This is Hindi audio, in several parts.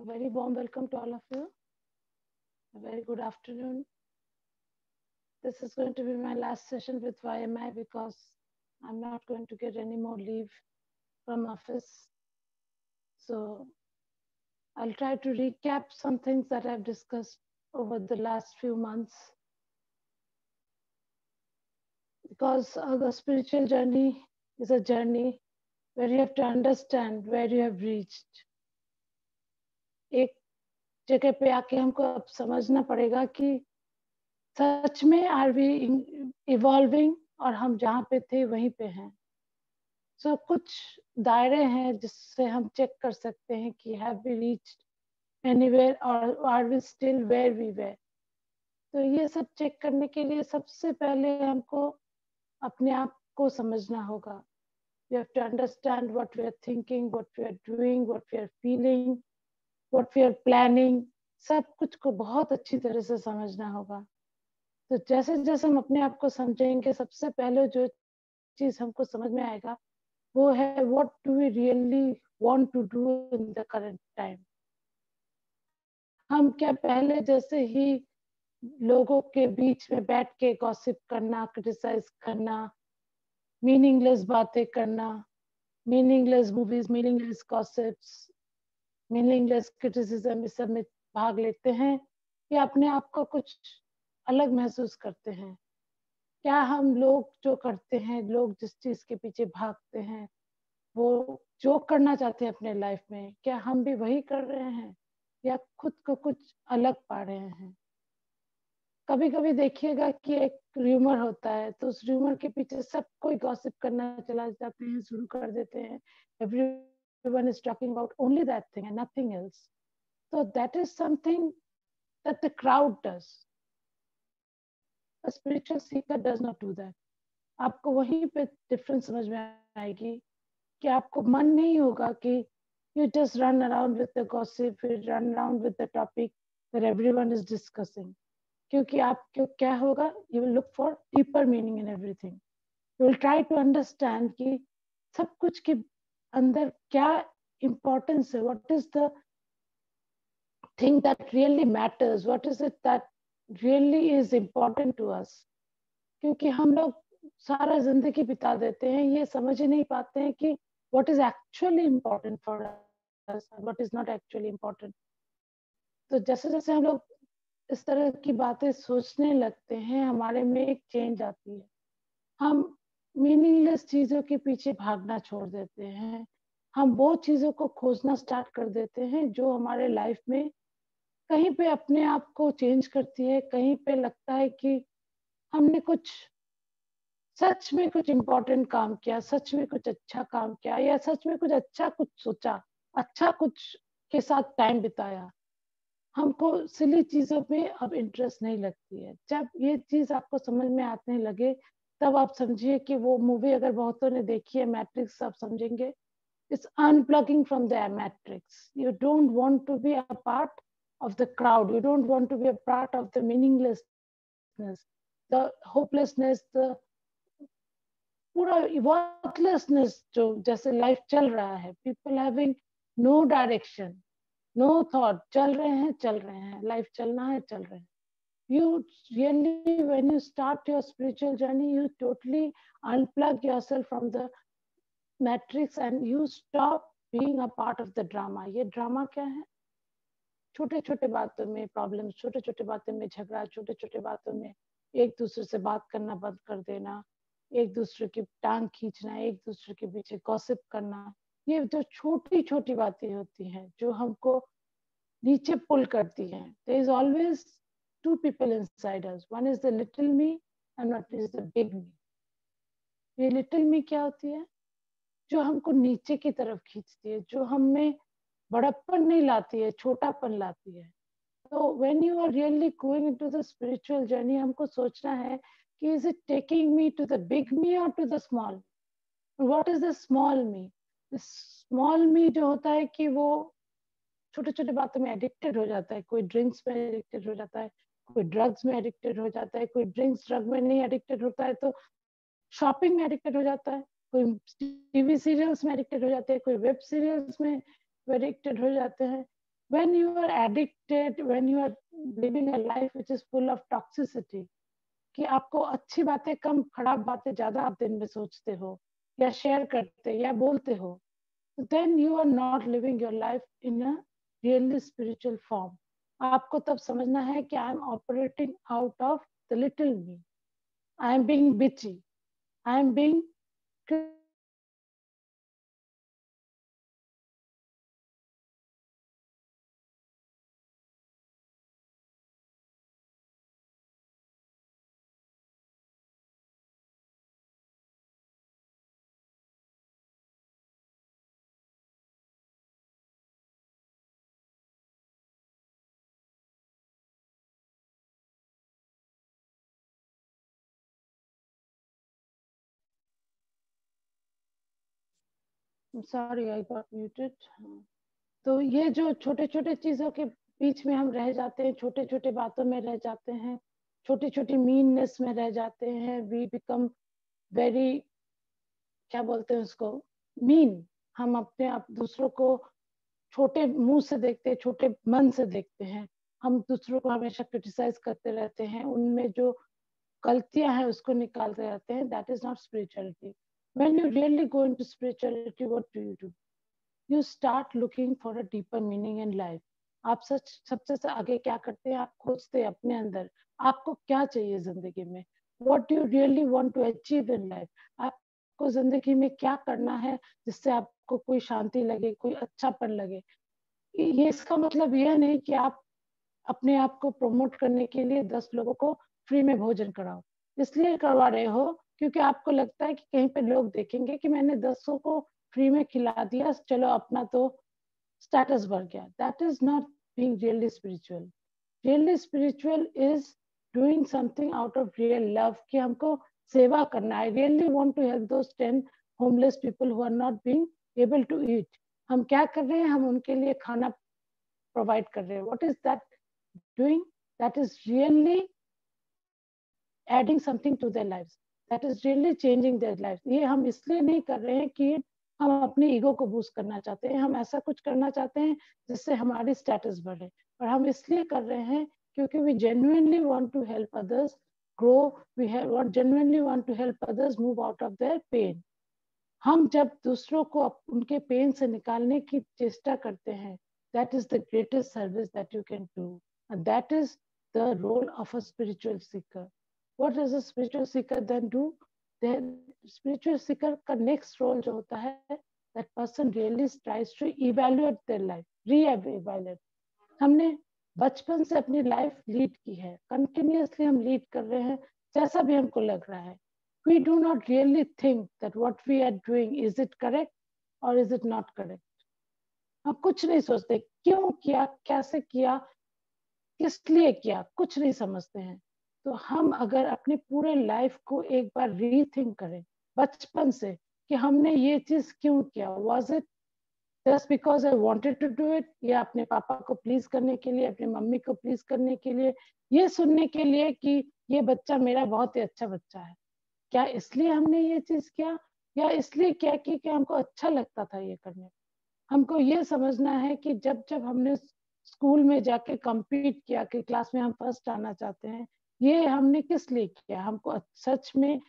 A very warm welcome to all of you. A very good afternoon. This is going to be my last session with YMI because I'm not going to get any more leave from office. So I'll try to recap some things that I've discussed over the last few months. Because the spiritual journey is a journey where you have to understand where you have reached. एक जगह पे आके हमको अब समझना पड़ेगा कि सच में आर वी इवॉल्विंग और हम जहाँ पे थे वहीं पे हैं. सो कुछ दायरे हैं जिससे हम चेक कर सकते हैं कि हैव वी रीच्ड एनीवेयर और are we still where we were. तो ये सब चेक करने के लिए सबसे पहले हमको अपने आप को समझना होगा. We have to understand what we are thinking, what we are doing, what we are feeling, what we are planning. सब कुछ को बहुत अच्छी तरह से समझना होगा. तो जैसे जैसे हम अपने आप को समझेंगे, सबसे पहले जो चीज हमको समझ में आएगा वो है what do we really want to do in the current time. हम क्या पहले जैसे ही लोगों के बीच में बैठ के गॉसिप करना, क्रिटिसाइज करना, मीनिंगलेस बातें करना, meaningless movies, meaningless gossips, meaningless criticism, इस सब में भाग लेते हैं या अपने आप को कुछ अलग महसूस करते हैं? क्या हम लोग जो करते हैं, लोग जिस चीज के पीछे भागते हैं, वो जो करना चाहते हैं अपने लाइफ में, क्या हम भी वही कर रहे हैं या खुद को कुछ अलग पा रहे हैं? कभी कभी देखिएगा कि एक र्यूमर होता है तो उस र्यूमर के पीछे सब कोई गॉसिप करना चला जाते हैं, शुरू कर देते हैं. Everyone is talking about only that thing and nothing else. So that is something that the crowd does. A spiritual seeker does not do that. आपको वहीं पे डिफरेंस समझ में आएगी कि आपको मन नहीं होगा कि you just run around with the gossip, you run around with the topic that everyone is discussing. क्योंकि आपको क्या होगा, you will look for deeper meaning in everything. You will try to understand कि सब कुछ के अंदर क्या importance है, what is the thing that really matters, what is it that really is important to us. क्योंकि हम लोग सारा जिंदगी बिता देते हैं ये समझ ही नहीं पाते हैं कि what is actually important for us and what is not actually important. तो जैसे जैसे हम लोग इस तरह की बातें सोचने लगते हैं, हमारे में एक चेंज आती है. हम मीनिंगलेस चीजों के पीछे भागना छोड़ देते हैं. हम वो चीजों को खोजना स्टार्ट कर देते हैं जो हमारे लाइफ में कहीं पे अपने आप को चेंज करती है. कहीं पे लगता है कि हमने कुछ सच में कुछ इम्पोर्टेंट काम किया, सच में कुछ अच्छा काम किया, या सच में कुछ अच्छा कुछ सोचा, अच्छा कुछ के साथ टाइम बिताया. हमको सिली चीजों में अब इंटरेस्ट नहीं लगती है. जब ये चीज आपको समझ में आने लगे तब आप समझिए कि वो मूवी अगर बहुतों ने देखी है, मैट्रिक्स, आप समझेंगे it's unplugging from the matrix. You don't want to be a part of the crowd. You don't want to be a part of the meaninglessness, the hopelessness, the पूरा worthlessness जो जैसे लाइफ चल रहा है. People having no direction, no thought. चल रहे हैं, लाइफ चलना है, चल रहे हैं. You really, when you start your spiritual journey, you totally unplug yourself from the matrix and you stop being a part of the drama. ये ड्रामा क्या है? छोटे छोटे बातों में प्रॉब्लम, छोटे छोटे बातों में झगड़ा, छोटे छोटे बातों में एक दूसरे से बात करना बंद कर देना, एक दूसरे की टांग खींचना, एक दूसरे के पीछे गॉसिप करना. ये जो छोटी छोटी बातें होती हैं जो हमको नीचे पुल करती हैं. There is always two people inside us. One is the little me and one is the big me. ये लिटिल मी क्या होती है? जो हमको नीचे की तरफ खींचती है, जो हमें बड़प्पन नहीं लाती है, छोटापन लाती है. तो when you are really going into the spiritual journey, हमको सोचना है कि is it taking me to the big me और to the small. What is the small me? Small me जो होता है कि वो छोटे छोटे बातों में एडिक्टेड हो जाता है. कोई ड्रिंक्स में एडिक्टेड हो जाता है, कोई ड्रग्स में एडिक्टेड हो जाता है, कोई ड्रिंक्स ड्रग में नहीं एडिक्टेड होता है तो शॉपिंग में एडिक्टेड हो जाता है, कोई टीवी सीरियल्स में एडिक्टेड हो जाते हैं, कोई वेब सीरियल्स में एडिक्टेड हो जाते हैं. when you are addicted, when you are living a life which is full of toxicity, कि आपको अच्छी बातें कम, खराब बातें ज्यादा आप दिन में सोचते हो या शेयर करते या बोलते हो, then you are not living your life in a really spiritual form. आपको तब समझना है कि I am operating out of the little me. I am being bitchy. I am being critical. I am being selfish. I am being I'm sorry, I got muted. तो ये जो छोटे छोटे चीजों के बीच में हम रह जाते हैं, छोटे छोटे बातों में रह जाते हैं, छोटी छोटी मीननेस में रह जाते हैं, वी बिकम वेरी, क्या बोलते हैं उसको, मीन। हम अपने आप दूसरों को छोटे मुंह से देखते हैं, छोटे मन से देखते हैं। हम दूसरों को हमेशा क्रिटिसाइज करते रहते हैं, उनमें जो गलतियां हैं उसको निकालते रहते हैं। That is not spirituality. When you really go into spirituality, what do? You start looking for a deeper meaning in life. आप सच सबसे आगे क्या करते हैं? आप खोजते हैं अपने अंदर आपको क्या चाहिए जिंदगी में, what you really want to achieve in life. आपको जिंदगी में क्या करना है जिससे आपको कोई शांति लगे, कोई अच्छापन लगे। ये इसका मतलब यह नहीं कि आप अपने आप को प्रमोट करने के लिए 10 लोगों को फ्री में भोजन कराओ। इसलिए करवा रहे हो क्योंकि आपको लगता है कि कहीं पे लोग देखेंगे कि मैंने 10 को फ्री में खिला दिया, चलो अपना तो स्टेटस बढ़ गया। That is not being really spiritual. Really spiritual is doing something out of real love, कि हमको सेवा करना है। I really want to help those 10 homeless people who are not being able to eat. हम क्या कर रहे हैं? हम उनके लिए खाना प्रोवाइड कर रहे हैं। What is that doing? That is really adding something to their lives. That is really changing their lives. ये हम इसलिए नहीं कर रहे हैं कि हम अपने ईगो को बूस्ट करना चाहते हैं, हम ऐसा कुछ करना चाहते हैं जिससे हमारी स्टेटस बढ़े, और हम इसलिए कर रहे हैं क्योंकि we genuinely want to help others grow. We genuinely want to help others move out of their pain. हम जब दूसरों को उनके पेन से निकालने की चेष्टा करते हैं, that is the greatest service that you can do, and that is the role of a spiritual seeker. What does a spiritual seeker then do? The spiritual seeker का next role जो होता है, that person really tries to evaluate their life, re-evaluate. हमने बचपन से अपनी लाइफ लीड की है, कंटिन्यूअसली हम लीड कर रहे हैं जैसा भी हमको लग रहा है। We do not really think that what we are doing, is it correct or is it not correct. हम कुछ नहीं सोचते क्यों किया, कैसे किया, किस लिए किया, कुछ नहीं समझते हैं। तो हम अगर अपने पूरे लाइफ को एक बार रीथिंक करें बचपन से कि हमने ये चीज क्यों किया, was it just because I wanted to do it, या अपने पापा को प्लीज करने के लिए, अपनी मम्मी को प्लीज करने के लिए, ये सुनने के लिए कि ये बच्चा मेरा बहुत ही अच्छा बच्चा है। क्या इसलिए हमने ये चीज किया, या इसलिए क्या कि हमको अच्छा लगता था ये करने। हमको ये समझना है कि जब जब हमने स्कूल में जाके compete किया कि क्लास में हम फर्स्ट आना चाहते हैं, ये हमने किस लिए किया? हमको सच में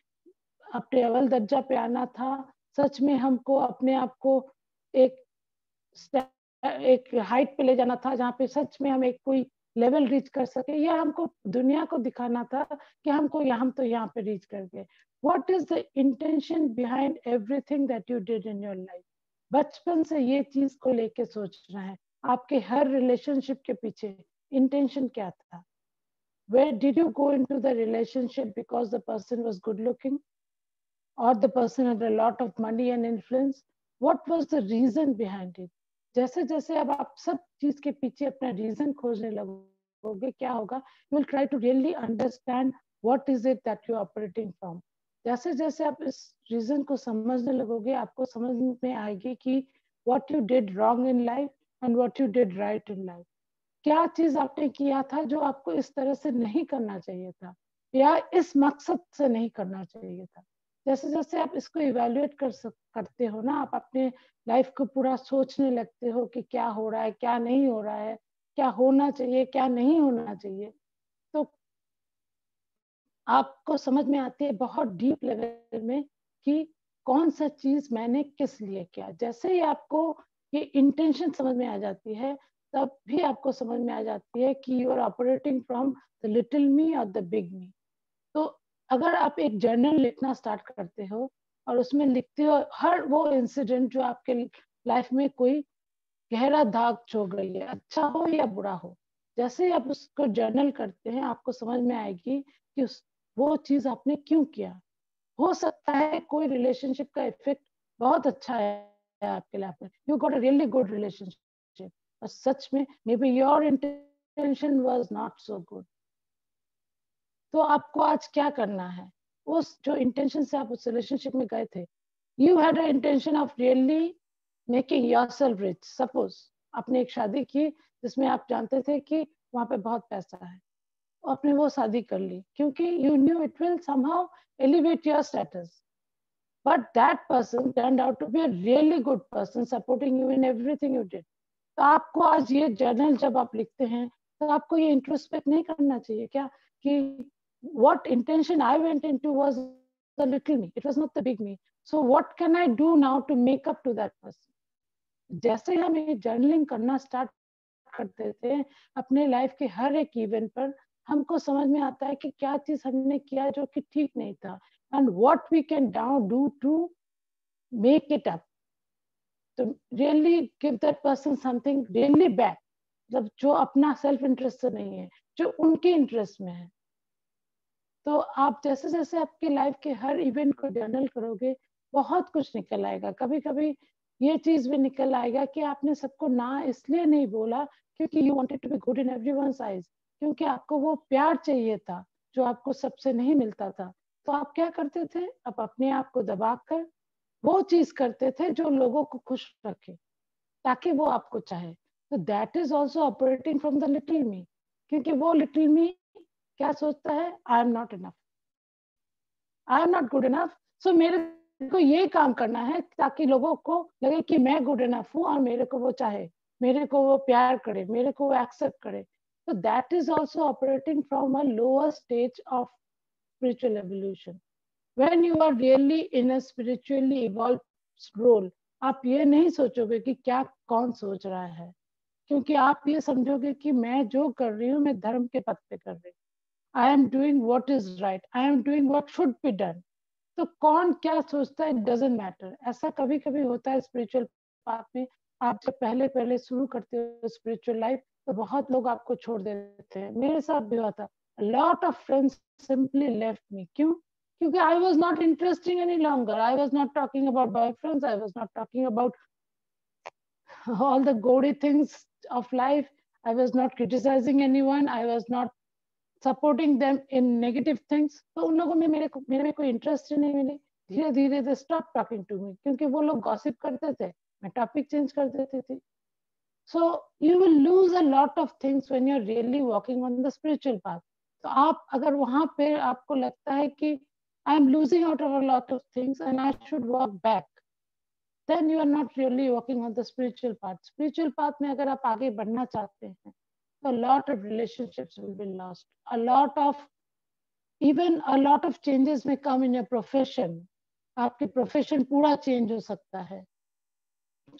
अपने अव्वल दर्जा पे आना था? सच में हमको अपने आप को एक एक हाइट पे ले जाना था जहाँ पे सच में हम एक कोई लेवल रीच कर सके, या हमको दुनिया को दिखाना था कि हम तो यहाँ पे रीच कर गए? What is the intention behind everything that you did in your life? बचपन से ये चीज को लेके सोचना है। आपके हर रिलेशनशिप के पीछे इंटेंशन क्या था? Where did you go into the relationship because the person was good looking, or the person had a lot of money and influence? What was the reason behind it? जैसे जैसे अब आप सब चीज के पीछे अपना रीजन खोजने लगोगे, क्या होगा? You will try to really understand what is it that you are operating from. जैसे जैसे आप इस रीजन को समझने लगोगे, आपको समझ में आएगी कि what you did wrong in life and what you did right in life. क्या चीज आपने किया था जो आपको इस तरह से नहीं करना चाहिए था, या इस मकसद से नहीं करना चाहिए था। जैसे जैसे आप इसको इवेल्युएट करते हो ना, आप अपने लाइफ को पूरा सोचने लगते हो कि क्या हो रहा है, क्या नहीं हो रहा है, क्या होना चाहिए, क्या नहीं होना चाहिए, तो आपको समझ में आती है बहुत डीप लेवल में कि कौन सा चीज मैंने किस लिए किया। जैसे ही आपको ये इंटेंशन समझ में आ जाती है, तब भी आपको समझ में आ जाती है कि you are operating from the little me और द बिग मी। तो अगर आप एक जर्नल लिखना स्टार्ट करते हो और उसमें लिखते हो हर वो इंसिडेंट जो आपके लाइफ में कोई गहरा दाग छोड़ रही है, अच्छा हो या बुरा हो, जैसे ही आप उसको जर्नल करते हैं आपको समझ में आएगी कि वो चीज आपने क्यों किया। हो सकता है कोई रिलेशनशिप का इफेक्ट बहुत अच्छा है आपके लाइफ में, you got a really good relationship, और सच में may be your intention was not so good. तो आपको आज क्या करना है, उस जो इंटेंशन से आप उस रिलेशनशिप में गए थे, you had a intention of really making yourself rich. Suppose आपने एक शादी की जिसमें आप जानते थे कि वहां पे बहुत पैसा है, आपने वो शादी कर ली क्योंकि you knew it will somehow elevate your status, but that person turned out to be a really good person supporting you in everything you did. तो आपको आज ये जर्नल जब आप लिखते हैं तो आपको ये इंट्रोस्पेक्ट नहीं करना चाहिए क्या कि what intention I went into was the little me, it was not the big me, so what can I do now to make up to that person। जैसे हम ये जर्नलिंग करना स्टार्ट करते थे अपने लाइफ के हर एक इवेंट पर, हमको समझ में आता है कि क्या चीज हमने किया जो कि ठीक नहीं था, and what we can now do to make it up, तो really give that person something really back, मतलब जो अपना सेल्फ इंटरेस्ट से नहीं है, जो उनके इंटरेस्ट में है। तो आप जैसे जैसे आपके लाइफ के हर इवेंट को जर्नल करोगे बहुत कुछ निकल आएगा। कभी कभी ये चीज भी निकल आएगा कि आपने सबको ना इसलिए नहीं बोला क्योंकि you wanted to be good in everyone's eyes, क्योंकि आपको वो प्यार चाहिए था जो आपको सबसे नहीं मिलता था। तो आप क्या करते थे, आप अपने आप को दबाकर वो चीज करते थे जो लोगों को खुश रखे ताकि वो आपको चाहे। तो that is also operating from the little me, क्योंकि वो लिटिल मी क्या सोचता है, I am not enough, I am not good enough, so मेरे को ये काम करना है ताकि लोगों को लगे कि मैं गुड इनफ हूँ और मेरे को वो चाहे, मेरे को वो प्यार करे, मेरे को वो एक्सेप्ट करे। तो that is also operating from a lower stage of spiritual evolution. When you are really in a spiritually evolve role, आप ये नहीं सोचोगे कि क्या कौन सोच रहा है, क्योंकि आप ये समझोगे कि मैं जो कर रही हूँ मैं धर्म के पथ पे कर रही हूँ, I am doing what is right, I am doing what should be done. तो कौन क्या सोचता है, इट डजंट मैटर। ऐसा कभी कभी होता है स्पिरिचुअल पाथ में, आप जब पहले पहले शुरू करते हो स्पिरिचुअल लाइफ तो बहुत लोग आपको छोड़ देते हैं, मेरे साथ भी हुआ था। Lot of friends simply left me, क्यों? क्योंकि I was not interesting any longer, I was not talking about boyfriends, I was not talking about all the gaudy things of life, I was not criticizing anyone, I was not supporting them in negative things. तो उन लोगों में मेरे में कोई इंटरेस्ट ही नहीं मिली। धीरे धीरे they stop talking to me, क्योंकि वो लोग गॉसिप करते थे, मैं टॉपिक चेंज कर देती थी। So you will lose a lot of things when you are really walking on the spiritual path. तो आप अगर वहां पे आपको लगता है कि I am losing out of a lot of things and I should walk back, then you are not really walking on the spiritual path. Spiritual path में अगर आप आगे बढ़ना चाहते हैं तो a lot of relationships will be lost, a lot of even a lot of changes may come in your profession। आपकी प्रोफेशन पूरा चेंज हो सकता है,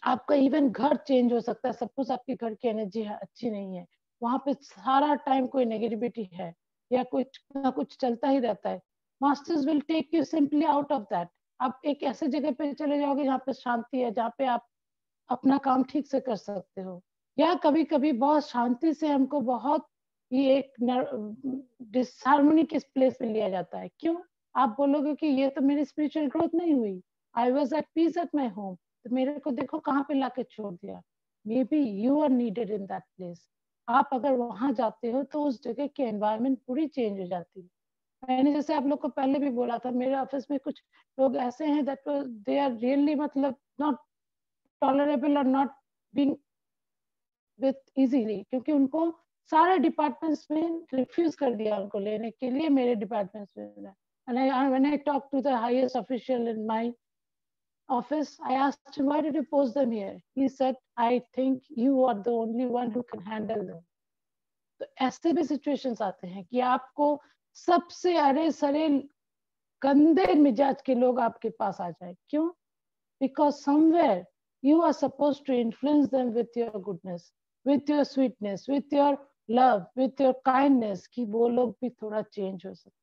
आपका इवन घर चेंज हो सकता है। सपोज आपके घर की एनर्जी अच्छी नहीं है, वहां पे सारा टाइम कोई नेगेटिविटी है या कुछ ना कुछ चलता ही रहता है, masters will take you simply out of that. आप एक ऐसे जगह पे चले जाओगे जहाँ पे शांति है, जहाँ पे आप अपना काम ठीक से कर सकते हो। या कभी कभी बहुत शांति से हमको बहुत ये एक डिसहार्मनी किस प्लेस में लिया जाता है, क्यों? आप बोलोगे कि ये तो मेरी स्पिरिचुअल ग्रोथ नहीं हुई, I was at peace at my home, तो मेरे को देखो कहाँ पे लाके छोड़ दिया। Maybe you are needed in that place. आप अगर वहां जाते हो तो उस जगह की एनवायरमेंट पूरी चेंज हो जाती है। मैंने जैसे आप लोग को पहले भी बोला था, मेरे ऑफिस में कुछ लोग ऐसे हैं दैट दे आर रियली मतलब नॉट टॉलरेबल और नॉट बीइंग विथ इजीली, क्योंकि उनको सारे डिपार्टमेंट्स में रिफ्यूज कर दिया उनको लेने के लिए मेरे डिपार्टमेंट्स में। And when I talked to the highest official in my office, I asked him, why did you post them here? He said, I think you are the only one who can handle them. तो ऐसे भी सिचुएशंस आते हैं कि आपको सबसे अरे सरे गंदे मिजाज के लोग आपके पास आ जाए. क्यों? Because somewhere you are supposed to influence them with your goodness, with your sweetness, with your love, with your kindness, कि वो लोग भी थोड़ा चेंज हो सके.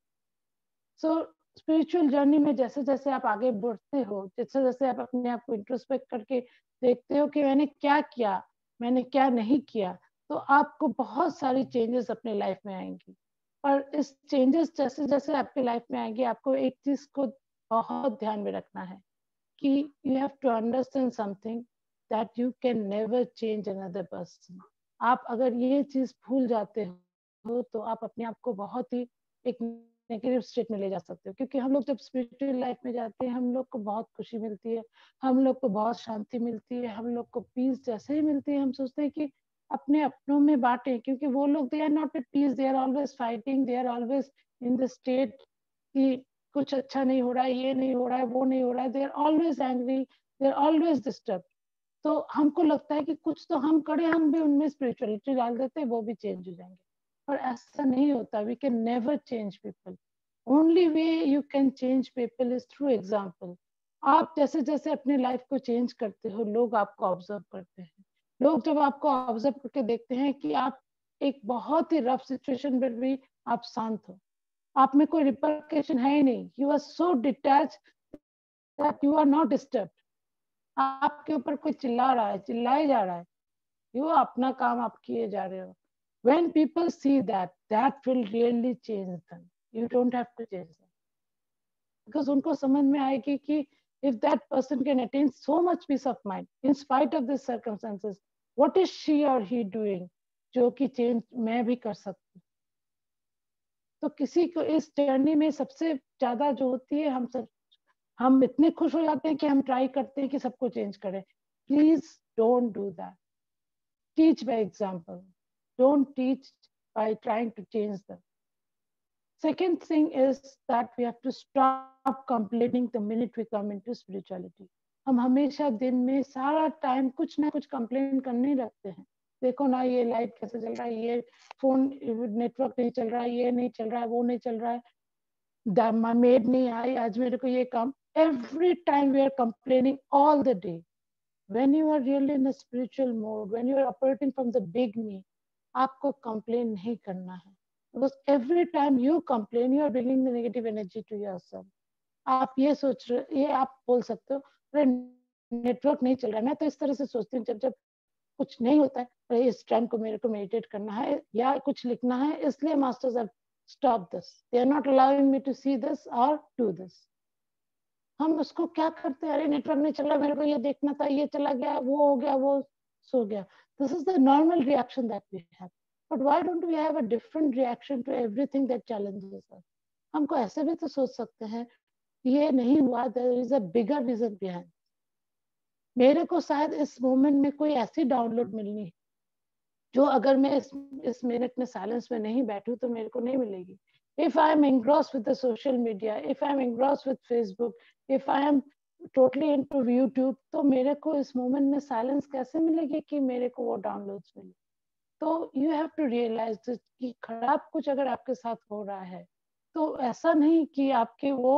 सो स्पिरिचुअल जर्नी में जैसे जैसे आप आगे बढ़ते हो, जैसे जैसे आप अपने आप को इंट्रोस्पेक्ट करके देखते हो कि मैंने क्या किया, मैंने क्या नहीं किया, तो आपको बहुत सारी चेंजेस अपने लाइफ में आएंगी. और इस चेंजेस जैसे जैसे आपके लाइफ में आएंगे, आपको एक चीज को बहुत ध्यान में रखना है कि you have to understand something that you can never change another person. आप अगर ये चीज भूल जाते हो तो आप अपने आप को बहुत ही एक नेगेटिव स्टेट में ले जा सकते हो. क्योंकि हम लोग जब स्पिरिचुअल लाइफ में जाते हैं, हम लोग को बहुत खुशी मिलती है, हम लोग को बहुत शांति मिलती है, हम लोग को पीस जैसे ही मिलती है, हम सोचते हैं कि अपने अपनों में बांटे. क्योंकि वो लोग they are not at peace, they are always fighting, they are always in the state कि कुछ अच्छा नहीं हो रहा है, ये नहीं हो रहा है, वो नहीं हो रहा है. They are always angry, they are always disturb. तो हमको लगता है कि कुछ तो हम करें, हम भी उनमें स्पिरिचुअलिटी डाल देते हैं, वो भी चेंज हो जाएंगे. पर ऐसा नहीं होता. We can never change people. Only way you can change people is through example. आप जैसे जैसे अपने लाइफ को चेंज करते हो, लोग आपको ऑब्जर्व करते हैं. लोग जब आपको ऑब्जर्व करके देखते हैं कि आप एक बहुत ही रफ सिचुएशन में भी आप शांत हो, आप में कोई रिपरकेशन है ही नहीं, you are so detach that you are not disturb. आपके ऊपर कोई चिल्ला रहा है, चिल्लाए जा रहा है, यू अपना काम आप किए जा रहे हो. When people see that, that will really change them. You don't have to change them. Because उनको समझ में आएगी कि if that person can attain so much peace of mind in spite of these circumstances, what is she or he doing जो कि चेंज मैं भी कर सकती. तो किसी को इस जर्नी में सबसे ज्यादा जो होती है, हम इतने खुश हो जाते हैं कि हम ट्राई करते हैं कि सबको चेंज करें. Please don't do that. Teach by example. Don't teach by trying to change them. Second thing is that we have to stop complaining the minute we come into spirituality. हम हमेशा दिन में सारा टाइम कुछ ना कुछ कंप्लेन करने रखते हैं. देखो ना, ये लाइट कैसे चल रहा है, ये फोन नेटवर्क नहीं चल रहा है, ये नहीं चल रहा है, वो नहीं चल रहा है, मेड नहीं आई आज, मेरे को ये काम. Every time we are complaining all the day. When you are really in a spiritual mode, when you are operating from the big me, आपको complain नहीं करना है. Because every time you complain, you are bringing the negative energy to yourself. आप ये सोच रहे, ये आप बोल सकते हो, अरे नेटवर्क नहीं चल रहा है. मैं तो इस तरह से सोचती हूँ, जब जब कुछ नहीं होता है, अरे इस टाइम को मेरे को मेडिटेट करना है या कुछ लिखना है, इसलिए masters have stop this. They are not allowing me to see this और डू दिस. हम उसको क्या करते हैं, अरे नेटवर्क नहीं चल रहा, मेरे को ये देखना था, ये चला गया, वो हो गया, वो सो गया. This is the normal reaction that we have. But why don't we have a different reaction to everything that challenges us. हमको ऐसे भी तो सोच सकते हैं, ये नहीं हुआ, there is a bigger reason behind. मेरे को शायद इस मोमेंट में कोई ऐसी डाउनलोड मिलनी है जो अगर मैं इस मिनट में साइलेंस में नहीं बैठूं तो मेरे को नहीं मिलेगी. If I am engrossed with the social media, if I am engrossed with Facebook, if I am totally into YouTube, तो मेरे को इस मोमेंट में साइलेंस कैसे मिलेगी कि मेरे को वो डाउनलोड्स मिले. तो यू हैव टू रियलाइज कि खराब कुछ अगर आपके साथ हो रहा है तो ऐसा नहीं कि आपके वो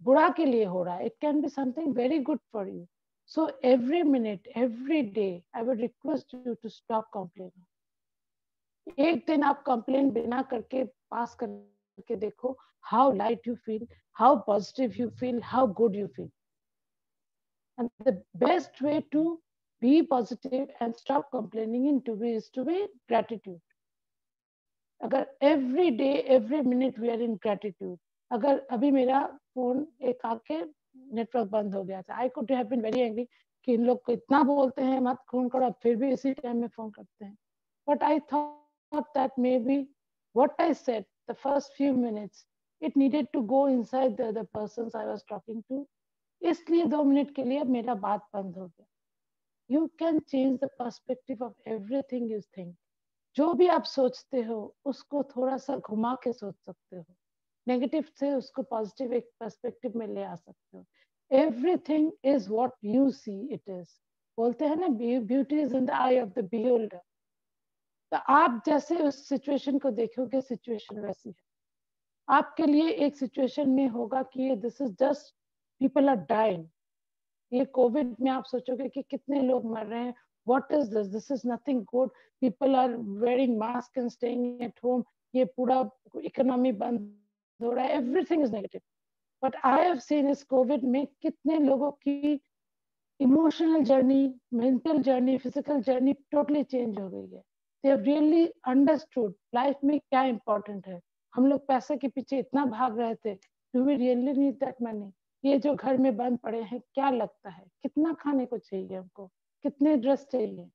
बुरा के लिए हो रहा है. It can be something very good for you. So every minute, every day, I would request you to stop complaining. एक दिन आप कंप्लेन बिना करके पास करके देखो, how light you feel, how positive you feel, how good you feel. And the best way to be positive and stop complaining in to be is to be gratitude. अगर every day, every minute we are in gratitude. अगर अभी मेरा फोन एक आके नेटवर्क बंद हो गया था, I could have been very angry कि इन लोग को इतना बोलते हैं मत फोन करो, फिर भी इसी टाइम में फोन करते हैं. But I thought that maybe what I said the first few minutes, it needed to go inside the other persons I was talking to. इसलिए 2 मिनट के लिए मेरा बात बंद हो गया. You can change the perspective of everything you think. जो भी आप सोचते हो उसको थोड़ा सा घुमा के सोच सकते हो. नेगेटिव से उसको पॉजिटिव एक पर्सपेक्टिव में ले आ सकते हो. Everything is what you see it is. बोलते हैं ना, beauty is in the I of the beholder. तो आप जैसे उस सिचुएशन को देखोगे, सिचुएशन वैसी है. आपके लिए एक सिचुएशन में होगा कि this is just people are dying. ये कोविड में आप सोचोगे कि कितने लोग मर रहे हैं. What is this? This is nothing good. People are wearing mask and staying at home. ये पूरा इकोनॉमी बंद हो रहा है. Everything is negative. But I have seen इस कोविड में कितने लोगों की emotional journey, mental journey, physical journey totally change हो गई है. They have really understood life में क्या इंपॉर्टेंट है. हम लोग पैसे के पीछे इतना भाग रहे थे. Do we really need that money? ये जो घर में बंद पड़े हैं, क्या लगता है कितना खाने को चाहिए हमको, कितने ड्रेस चाहिए,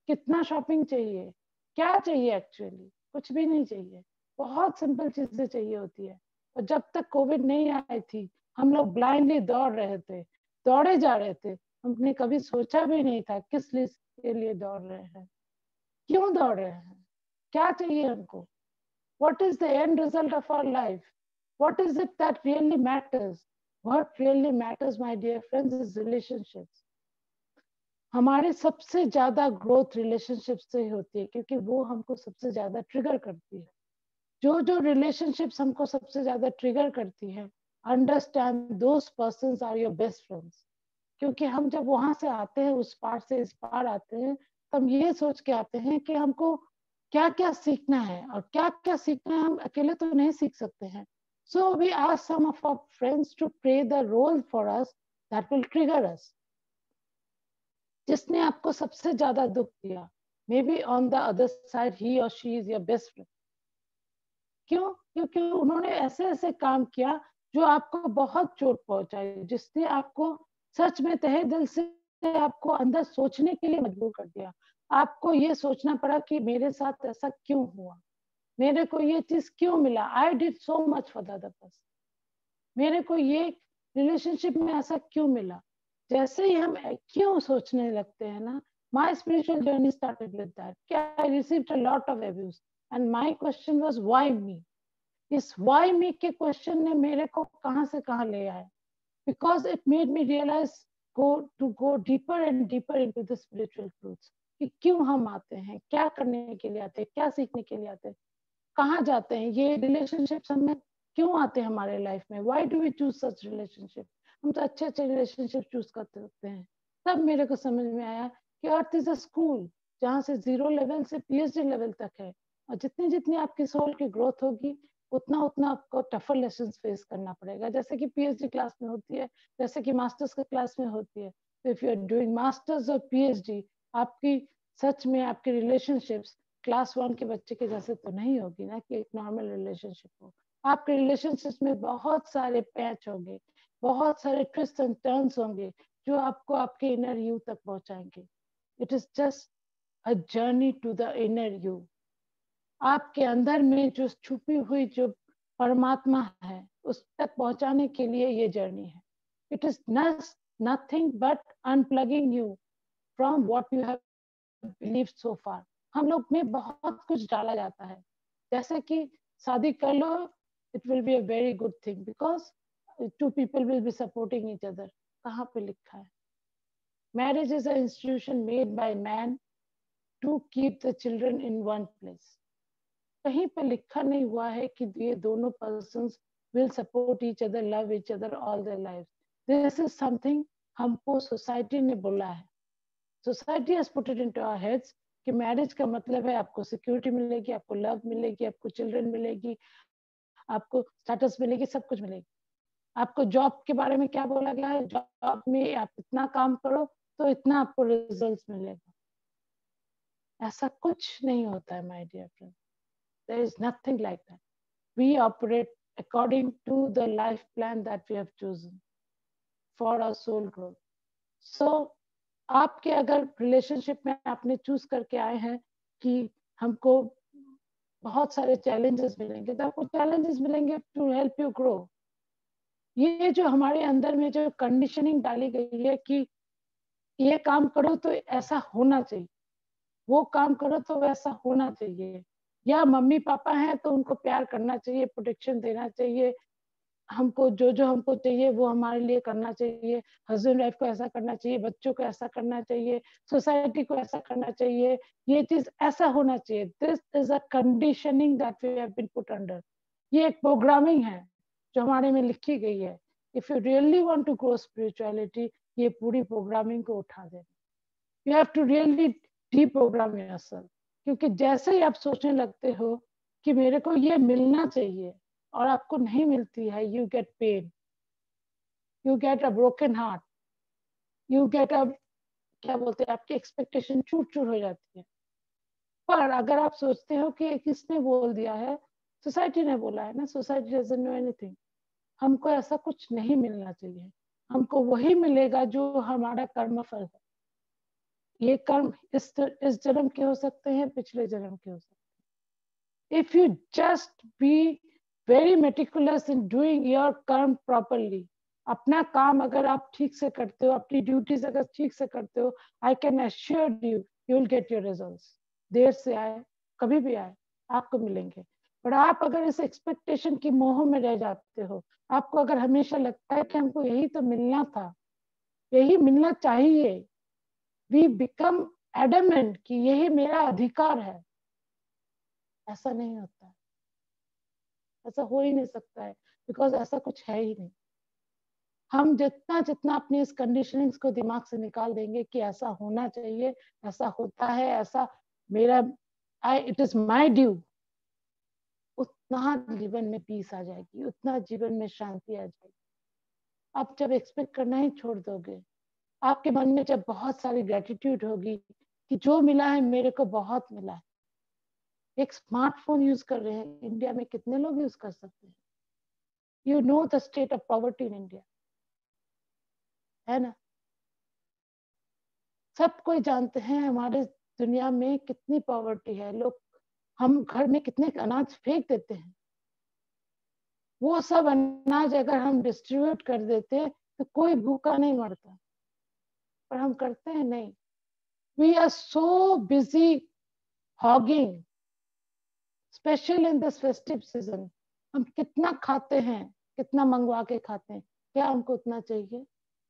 कितना शॉपिंग चाहिए, क्या चाहिए? एक्चुअली कुछ भी नहीं चाहिए. बहुत सिंपल चीजें चाहिए होती है. और जब तक कोविड नहीं आई थी, हम लोग ब्लाइंडली दौड़ रहे थे, दौड़े जा रहे थे. हमने कभी सोचा भी नहीं था किस के लिए दौड़ रहे हैं, क्यों दौड़ रहे हैं, क्या चाहिए हमको. what is the end result of our life? What is it that really matters? What really matters, my dear friends, is relationships. हमारे सबसे ज्यादा ग्रोथ रिलेशनशिप से होती है, क्योंकि वो हमको सबसे ज्यादा ट्रिगर करती है. जो जो रिलेशनशिप्स हमको सबसे ज्यादा ट्रिगर करती है, understand those persons are your best friends. क्योंकि हम जब वहां से आते हैं, उस पार से इस पार आते हैं, तो हम ये सोच के आते हैं कि हमको क्या क्या सीखना है, और क्या क्या सीखना है हम अकेले तो नहीं सीख सकते हैं. So we ask some of our friends to play the role for us that will trigger us. जिसने आपको सबसे ज्यादा दुख दिया, maybe on the other side he और she is your best friend. क्यों? क्योंकि उन्होंने ऐसे ऐसे काम किया जो आपको बहुत चोट पहुंचाई, जिसने आपको सच में तहे दिल से आपको अंदर सोचने के लिए मजबूर कर दिया. आपको ये सोचना पड़ा कि मेरे साथ ऐसा क्यों हुआ, मेरे को ये चीज क्यों मिला. I did so much for the other person. मेरे को ये रिलेशनशिप में ऐसा क्यों मिला. जैसे ही हम क्यों सोचने लगते हैं ना, my spiritual journey started with that. I received a lot of abuse and my question was why मी. इस वाई मी के क्वेश्चन ने मेरे को कहां से कहां ले आया. Because it made me realize go deeper and deeper into the spiritual truths. कि क्यों हम आते हैं, क्या करने के लिए आते हैं, क्या सीखने के लिए आते हैं, कहाँ जाते हैं. ये रिलेशनशिप्स हमें क्यों आते हैं हमारे लाइफ में. Why do we choose such relationship. हम तो अच्छे अच्छे रिलेशनशिप चूज करते होते हैं. तब मेरे को समझ में आया कि अर्थ इज अ स्कूल, जहाँ से 0 लेवल से PhD लेवल तक है. और जितनी जितनी आपकी सोल की ग्रोथ होगी, उतना उतना आपको टफर लेसन फेस करना पड़ेगा. जैसे कि PhD क्लास में होती है, जैसे कि मास्टर्स के क्लास में होती है. तो if you are doing masters और PhD, आपकी सच में आपकी रिलेशनशिप्स क्लास 1 के बच्चे के जैसे तो नहीं होगी ना, कि एक नॉर्मल रिलेशनशिप हो. आपके रिलेशनशिप में बहुत सारे पैच होंगे, बहुत सारे ट्विस्ट एंड टर्न्स होंगे, जो आपको आपके इनर यू तक पहुंचाएंगे. It is just a journey to the inner you. आपके अंदर में जो छुपी हुई जो परमात्मा है, उस तक पहुंचाने के लिए ये जर्नी है. It is nothing but unplugging you from what you have believed so far. हम लोग में बहुत कुछ डाला जाता है, जैसे कि शादी कर लो, it will be a very good thing because two people will be supporting each other. कहाँ पे लिखा है? Marriage is a institution made by man to keep the children in one place. कहीं पे लिखा नहीं हुआ है कि ये दोनों persons will support each other, love each other all their life. This is something हमको सोसाइटी ने बोला है. Society has put it into our heads कि मैरिज का मतलब है आपको सिक्योरिटी मिलेगी, आपको लव मिलेगी, आपको चिल्ड्रन मिलेगी, आपको स्टेटस मिलेगी, सब कुछ मिलेगी. आपको जॉब के बारे में क्या बोला गया है? जॉब में आप इतना काम करो तो इतना आपको रिजल्ट्स मिलेगा. ऐसा कुछ नहीं होता है my dear friend. There is nothing like that. We operate according to the life plan that we have chosen for our soul growth. So आपके अगर रिलेशनशिप में आपने चूज करके आए हैं कि हमको बहुत सारे चैलेंजेस मिलेंगे, तो आपको चैलेंजेस मिलेंगे टू हेल्प यू ग्रो. ये जो हमारे अंदर में जो कंडीशनिंग डाली गई है कि ये काम करो तो ऐसा होना चाहिए, वो काम करो तो वैसा होना चाहिए, या मम्मी पापा हैं तो उनको प्यार करना चाहिए, प्रोटेक्शन देना चाहिए, हमको जो जो हमको चाहिए वो हमारे लिए करना चाहिए, हस्बैंड वाइफ को ऐसा करना चाहिए, बच्चों को ऐसा करना चाहिए, सोसाइटी को ऐसा करना चाहिए, ये चीज ऐसा होना चाहिए। This is a conditioning that we have been put under. ये एक प्रोग्रामिंग है जो हमारे में लिखी गई है। If you really want to grow spirituality, ये पूरी प्रोग्रामिंग को उठा देना। You have to really deprogram yourself, क्योंकि जैसे ही आप सोचने लगते हो कि मेरे को ये मिलना चाहिए और आपको नहीं मिलती है, you get pain, you get a broken heart, you get a, क्या बोलते हैं, आपकी एक्सपेक्टेशन चूर चूर हो जाती है। पर अगर आप सोचते हो कि किसने बोल दिया है, सोसाइटी ने बोला है ना, सोसाइटी डजंट नो एनीथिंग, हमको ऐसा कुछ नहीं मिलना चाहिए, हमको वही मिलेगा जो हमारा कर्म फल है। ये कर्म इस जन्म के हो सकते हैं, पिछले जन्म के हो सकते हैं। If you just be very meticulous in doing your कर्म प्रॉपरली, अपना काम अगर आप ठीक से करते हो, अपनी ड्यूटीज अगर ठीक से करते हो, I can assure you, you will get your results. देर से आए, कभी भी आए, आपको मिलेंगे। पर आप अगर इस एक्सपेक्टेशन की मोह में रह जाते हो, आपको अगर हमेशा लगता है कि हमको यही तो मिलना था, यही मिलना चाहिए, वी बिकम एडमेंट कि यही मेरा अधिकार है, ऐसा नहीं होता है, ऐसा हो ही नहीं सकता है, बिकॉज ऐसा कुछ है ही नहीं। हम जितना जितना अपनी इस कंडीशनिंग्स को दिमाग से निकाल देंगे कि ऐसा होना चाहिए, ऐसा होता है, ऐसा मेरा, इट इज माई ड्यू, उतना जीवन में पीस आ जाएगी, उतना जीवन में शांति आ जाएगी। आप जब एक्सपेक्ट करना ही छोड़ दोगे, आपके मन में जब बहुत सारी ग्रेटिट्यूड होगी कि जो मिला है मेरे को बहुत मिला है। एक स्मार्टफोन यूज कर रहे हैं इंडिया में, कितने लोग यूज कर सकते हैं? You know the state of poverty in India, है ना? सब कोई जानते हैं हमारे दुनिया में कितनी पॉवर्टी है। लोग, हम घर में कितने अनाज फेंक देते हैं, वो सब अनाज अगर हम डिस्ट्रीब्यूट कर देते तो कोई भूखा नहीं मरता, पर हम करते हैं नहीं। We are so busy hogging, special in this festive season. हम कितना खाते हैं, कितना मंगवा के खाते हैं, क्या हमको उतना चाहिए?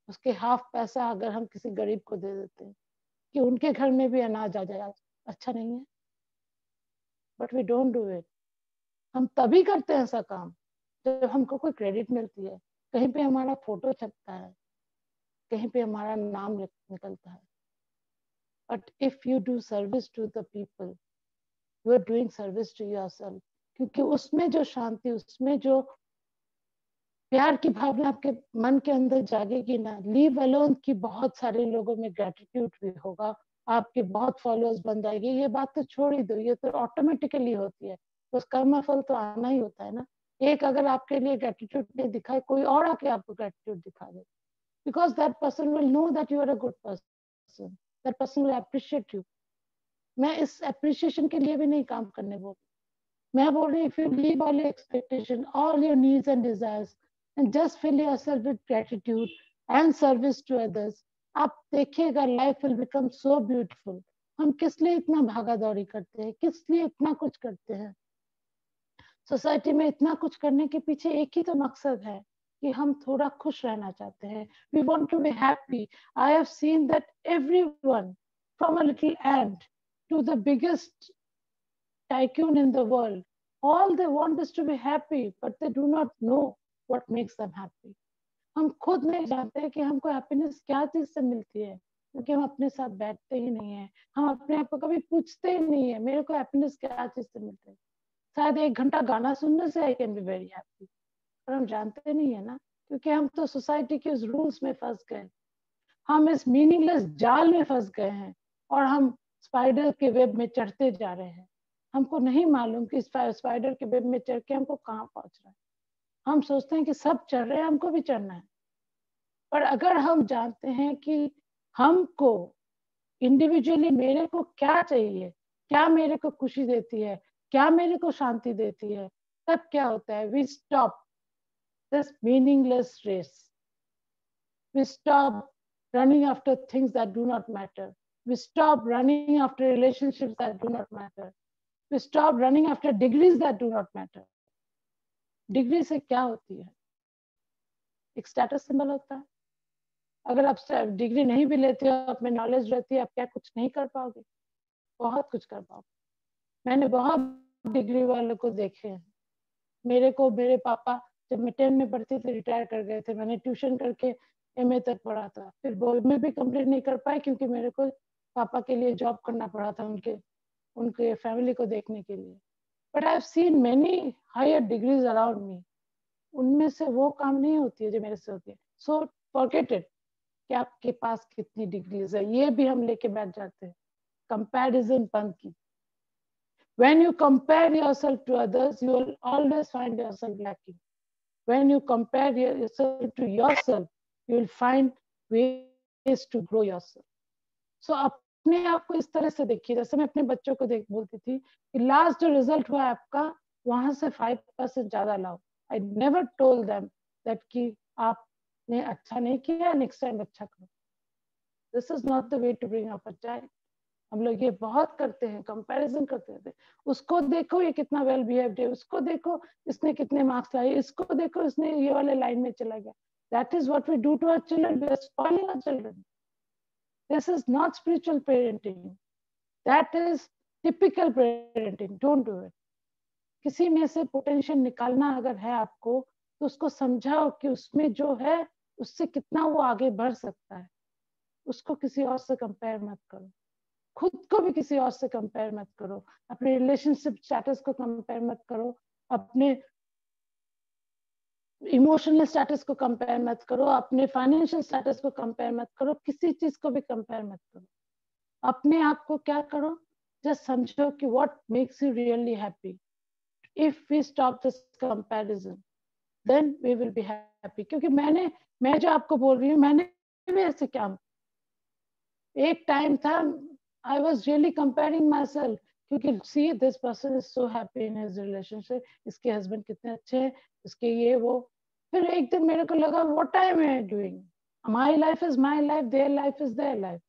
उसके हाफ पैसा अगर हम किसी गरीब को दे देते हैं कि उनके घर में भी अनाज आ जाए, अच्छा नहीं है? But we don't do it. हम तभी करते हैं ऐसा काम जब हमको कोई क्रेडिट मिलती है, कहीं पे हमारा फोटो छपता है, कहीं पे हमारा नाम निकलता है। But if you do service to the people, you are doing service to yourself, क्योंकि उसमें जो शांति, उसमें जो प्यार की भावना आपके मन के अंदर जागेगी ना, लीव अलोन की बहुत सारे लोगों में ग्रेटिट्यूड भी होगा, आपके बहुत फॉलोअर्स बन जाएंगे। ये बात तो छोड़ ही दो, ये तो ऑटोमेटिकली होती है, उसका कर्म फल तो आना ही होता है ना। एक अगर आपके लिए ग्रेटिट्यूड नहीं दिखाए, कोई और आके आपको ग्रेटिट्यूड दिखा दे, because that person will know that you are a good person, that person will appreciate you. मैं इस अप्रिशिएशन के लिए भी नहीं काम करने बोल, मैं बोल रही, if you leave all your expectation, all your needs and desires, and just fill yourself with gratitude and service to others, आप देखिएगा life will become so beautiful। हम किस लिए इतना भागा दौड़ी करते हैं, किस लिए इतना कुछ करते हैं? सोसाइटी में इतना कुछ करने के पीछे एक ही तो मकसद है कि हम थोड़ा खुश रहना चाहते हैं। We want to be happy. I have seen that everyone, from a little ant to the biggest tycoon in the world, all they want is to be happy, but they do not know what makes them happy। हम खुद नहीं जानते कि हमको हैप्पीनेस क्या चीज से मिलती है, क्योंकि हम अपने साथ बैठते ही नहीं है, हम अपने आप को कभी पूछते ही नहीं है मेरे को हैप्पीनेस क्या चीज से मिलती है। शायद 1 घंटा गाना सुनने से I can be very happy, पर हम जानते नहीं है ना, क्योंकि हम तो सोसाइटी के उस रूल्स में फंस गए, हम इस मीनिंगलेस जाल में फंस गए हैं, और हम स्पाइडर के वेब में चढ़ते जा रहे हैं। हमको नहीं मालूम कि स्पाइडर के वेब में चढ़ के हमको कहाँ पहुंच रहा है। हम सोचते हैं कि सब चढ़ रहे हैं, हमको भी चढ़ना है। पर अगर हम जानते हैं कि हमको इंडिविजुअली मेरे को क्या चाहिए, क्या मेरे को खुशी देती है, क्या मेरे को शांति देती है, तब क्या होता है? We stop this meaningless race, we stop running after things that do not matter, we stop running after relationships that do not matter, We stop running after degrees that do not matter. Degree से क्या होती है? एक स्टेटस सिंबल होता है. अगर आप डिग्री नहीं भी लेते हो, आप में नॉलेज रहती है, आप क्या कुछ नहीं कर पाओगे? बहुत कुछ कर पाओगे. मैंने बहुत डिग्री वालों को देखे हैं. मेरे को मेरे पापा जब मैं 10 में पढ़ती थी रिटायर कर गए थे. मैंने ट्यूशन करके MA तक पढ़ा था. फिर बोर्ड में भी कंप्लीट नहीं कर पाए क्योंकि मेरे को पापा के लिए जॉब करना पड़ा था, उनके फैमिली को देखने के लिए. But I have seen many higher degrees around me. उनमें से वो काम नहीं होती है जो मेरे से होती है. सो फॉरगेट इट कि आपके पास कितनी डिग्रीज है. ये भी हम लेके बैठ जाते हैं. कंपैरिजन बंद की. When you compare yourself to others, you will always find yourself lacking. When you compare yourself to yourself, you will find ways to grow yourself. So अपने आप को इस तरह से देखिए. जैसे मैं अपने बच्चों को बोलती थी कि लास्ट जो रिजल्ट हुआ आपका, वहां से 5% ज्यादा लाओ. I never told them that कि आपने अच्छा नहीं किया, नेक्स्ट टाइम अच्छा करो. This is not the way to bring up a child. हम लोग ये बहुत करते हैं, कंपैरिजन करते रहते हैं. उसको देखो ये कितना वेल बिहेव्ड है, उसको देखो इसने कितने मार्क्स लाए, इसको देखो इसने ये वाले लाइन में चला गया. That is what we do to our children. We are spoiling our children. This is not spiritual parenting. That is typical parenting. Don't do it. किसी में से पोटेंशियल निकालना अगर है आपको, तो उसको समझाओ कि उसमें जो है उससे कितना वो आगे बढ़ सकता है. उसको किसी और से कंपेयर मत करो. खुद को भी किसी और से कंपेयर मत करो. अपने रिलेशनशिप स्टेटस को कंपेयर मत करो. अपने इमोशनल स्टेटस को कंपेयर मत करो. अपने फाइनेंशियल स्टेटस को कंपेयर मत करो. किसी चीज को भी कंपेयर मत करो. अपने आप को क्या करो, जस्ट समझो कि what makes you really happy. If we stop this comparison, then we will be happy. क्योंकि मैं जो आपको बोल रही हूँ, मैंने भी ऐसे क्या, एक टाइम था I was really comparing myself. क्योंकि see this person is so happy in his relationship. इसके हस्बैंड कितने अच्छे हैं, इसके ये वो. फिर एक दिन मेरे को लगा what am I doing? My life is my life, their life is their life.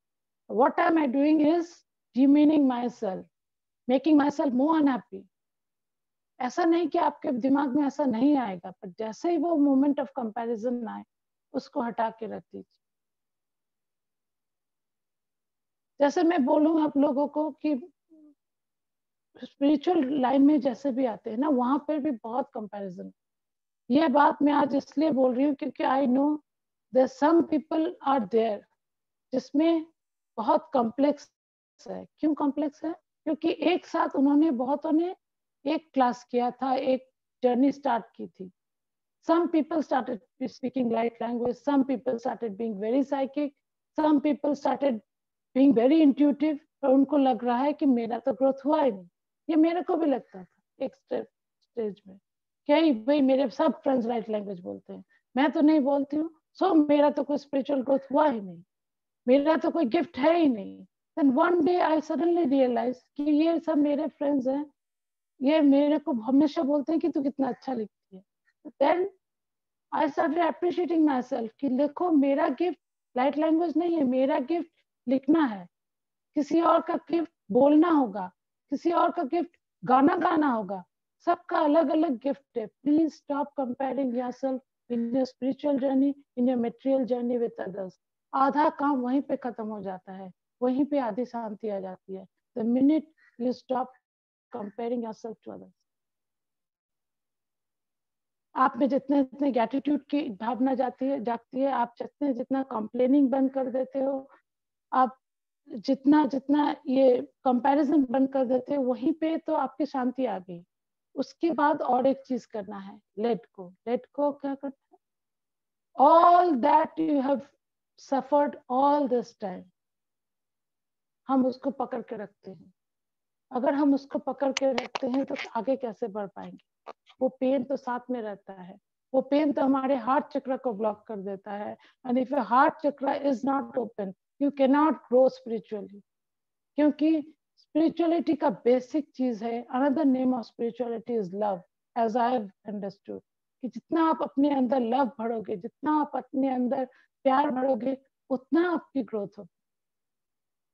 What am I doing is demeaning myself, making myself more unhappy. ऐसा नहीं कि आपके दिमाग में ऐसा नहीं आएगा, पर जैसे ही वो मोमेंट ऑफ कंपैरिजन आए, उसको हटा के रख दीजिए. जैसे मैं बोलूँ आप लोगों को कि स्पिरिचुअल लाइन में जैसे भी आते हैं ना, वहां पर भी बहुत कंपैरिजन. ये बात मैं आज इसलिए बोल रही हूँ क्योंकि I know there some people are there जिसमें बहुत कॉम्प्लेक्स है. क्यों कॉम्प्लेक्स है? क्योंकि एक साथ उन्होंने बहुतों ने एक क्लास किया था, एक जर्नी स्टार्ट की थी. Some people started speaking light language, some people started being very psychic, some people started being very intuitive. पर उनको लग रहा है कि मेरा तो ग्रोथ हुआ ही नहीं. ये मेरे को भी लगता था एक स्टेज में, क्या भाई मेरे सब फ्रेंड्स लाइट लैंग्वेज बोलते हैं, मैं तो नहीं बोलती हूँ, सो मेरा तो कोई स्पिरिचुअल ग्रोथ हुआ ही नहीं, मेरा तो कोई गिफ्ट है ही नहीं. Then one day I suddenly realize कि ये सब मेरे फ्रेंड्स हैं, ये मेरे को हमेशा बोलते हैं कि तू कितना अच्छा लिखती है. Then I started appreciating myself कि देखो मेरा गिफ्ट लाइट लैंग्वेज नहीं है, मेरा गिफ्ट लिखना है. किसी और का गिफ्ट बोलना होगा, किसी और का गिफ्ट गाना गाना होगा. सबका अलग अलग गिफ्ट है. Please stop comparing yourself in your spiritual journey, in your material journey with others. आधा काम वहीं पे खत्म हो जाता है, वहीं पे आधी शांति आ जाती है. The minute you stop comparing yourself to others, आप में जितने जितने ग्रैटिट्यूड की भावना जागती है, आप जितना कंप्लेनिंग बंद कर देते हो, आप जितना जितना ये कंपैरिजन बंद कर देते हैं, वहीं पे तो आपकी शांति आ गई. उसके बाद और एक चीज करना है, लेट गो. लेट गो क्या करता है? All that you have suffered all this time, हम उसको पकड़ के रखते हैं. अगर हम उसको पकड़ के रखते हैं तो आगे कैसे बढ़ पाएंगे? वो पेन तो साथ में रहता है. वो पेन तो हमारे हार्ट चक्र को ब्लॉक कर देता है. And if your heart chakra is not open, you can not grow spiritually. क्योंकि स्पिरिचुअलिटी का बेसिक चीज है, another name of spirituality is love, as I have understood. कि जितना आप अपने अंदर लव भरोगे, जितना आप अपने अंदर प्यार भरोगे, उतना आपकी ग्रोथ होगी.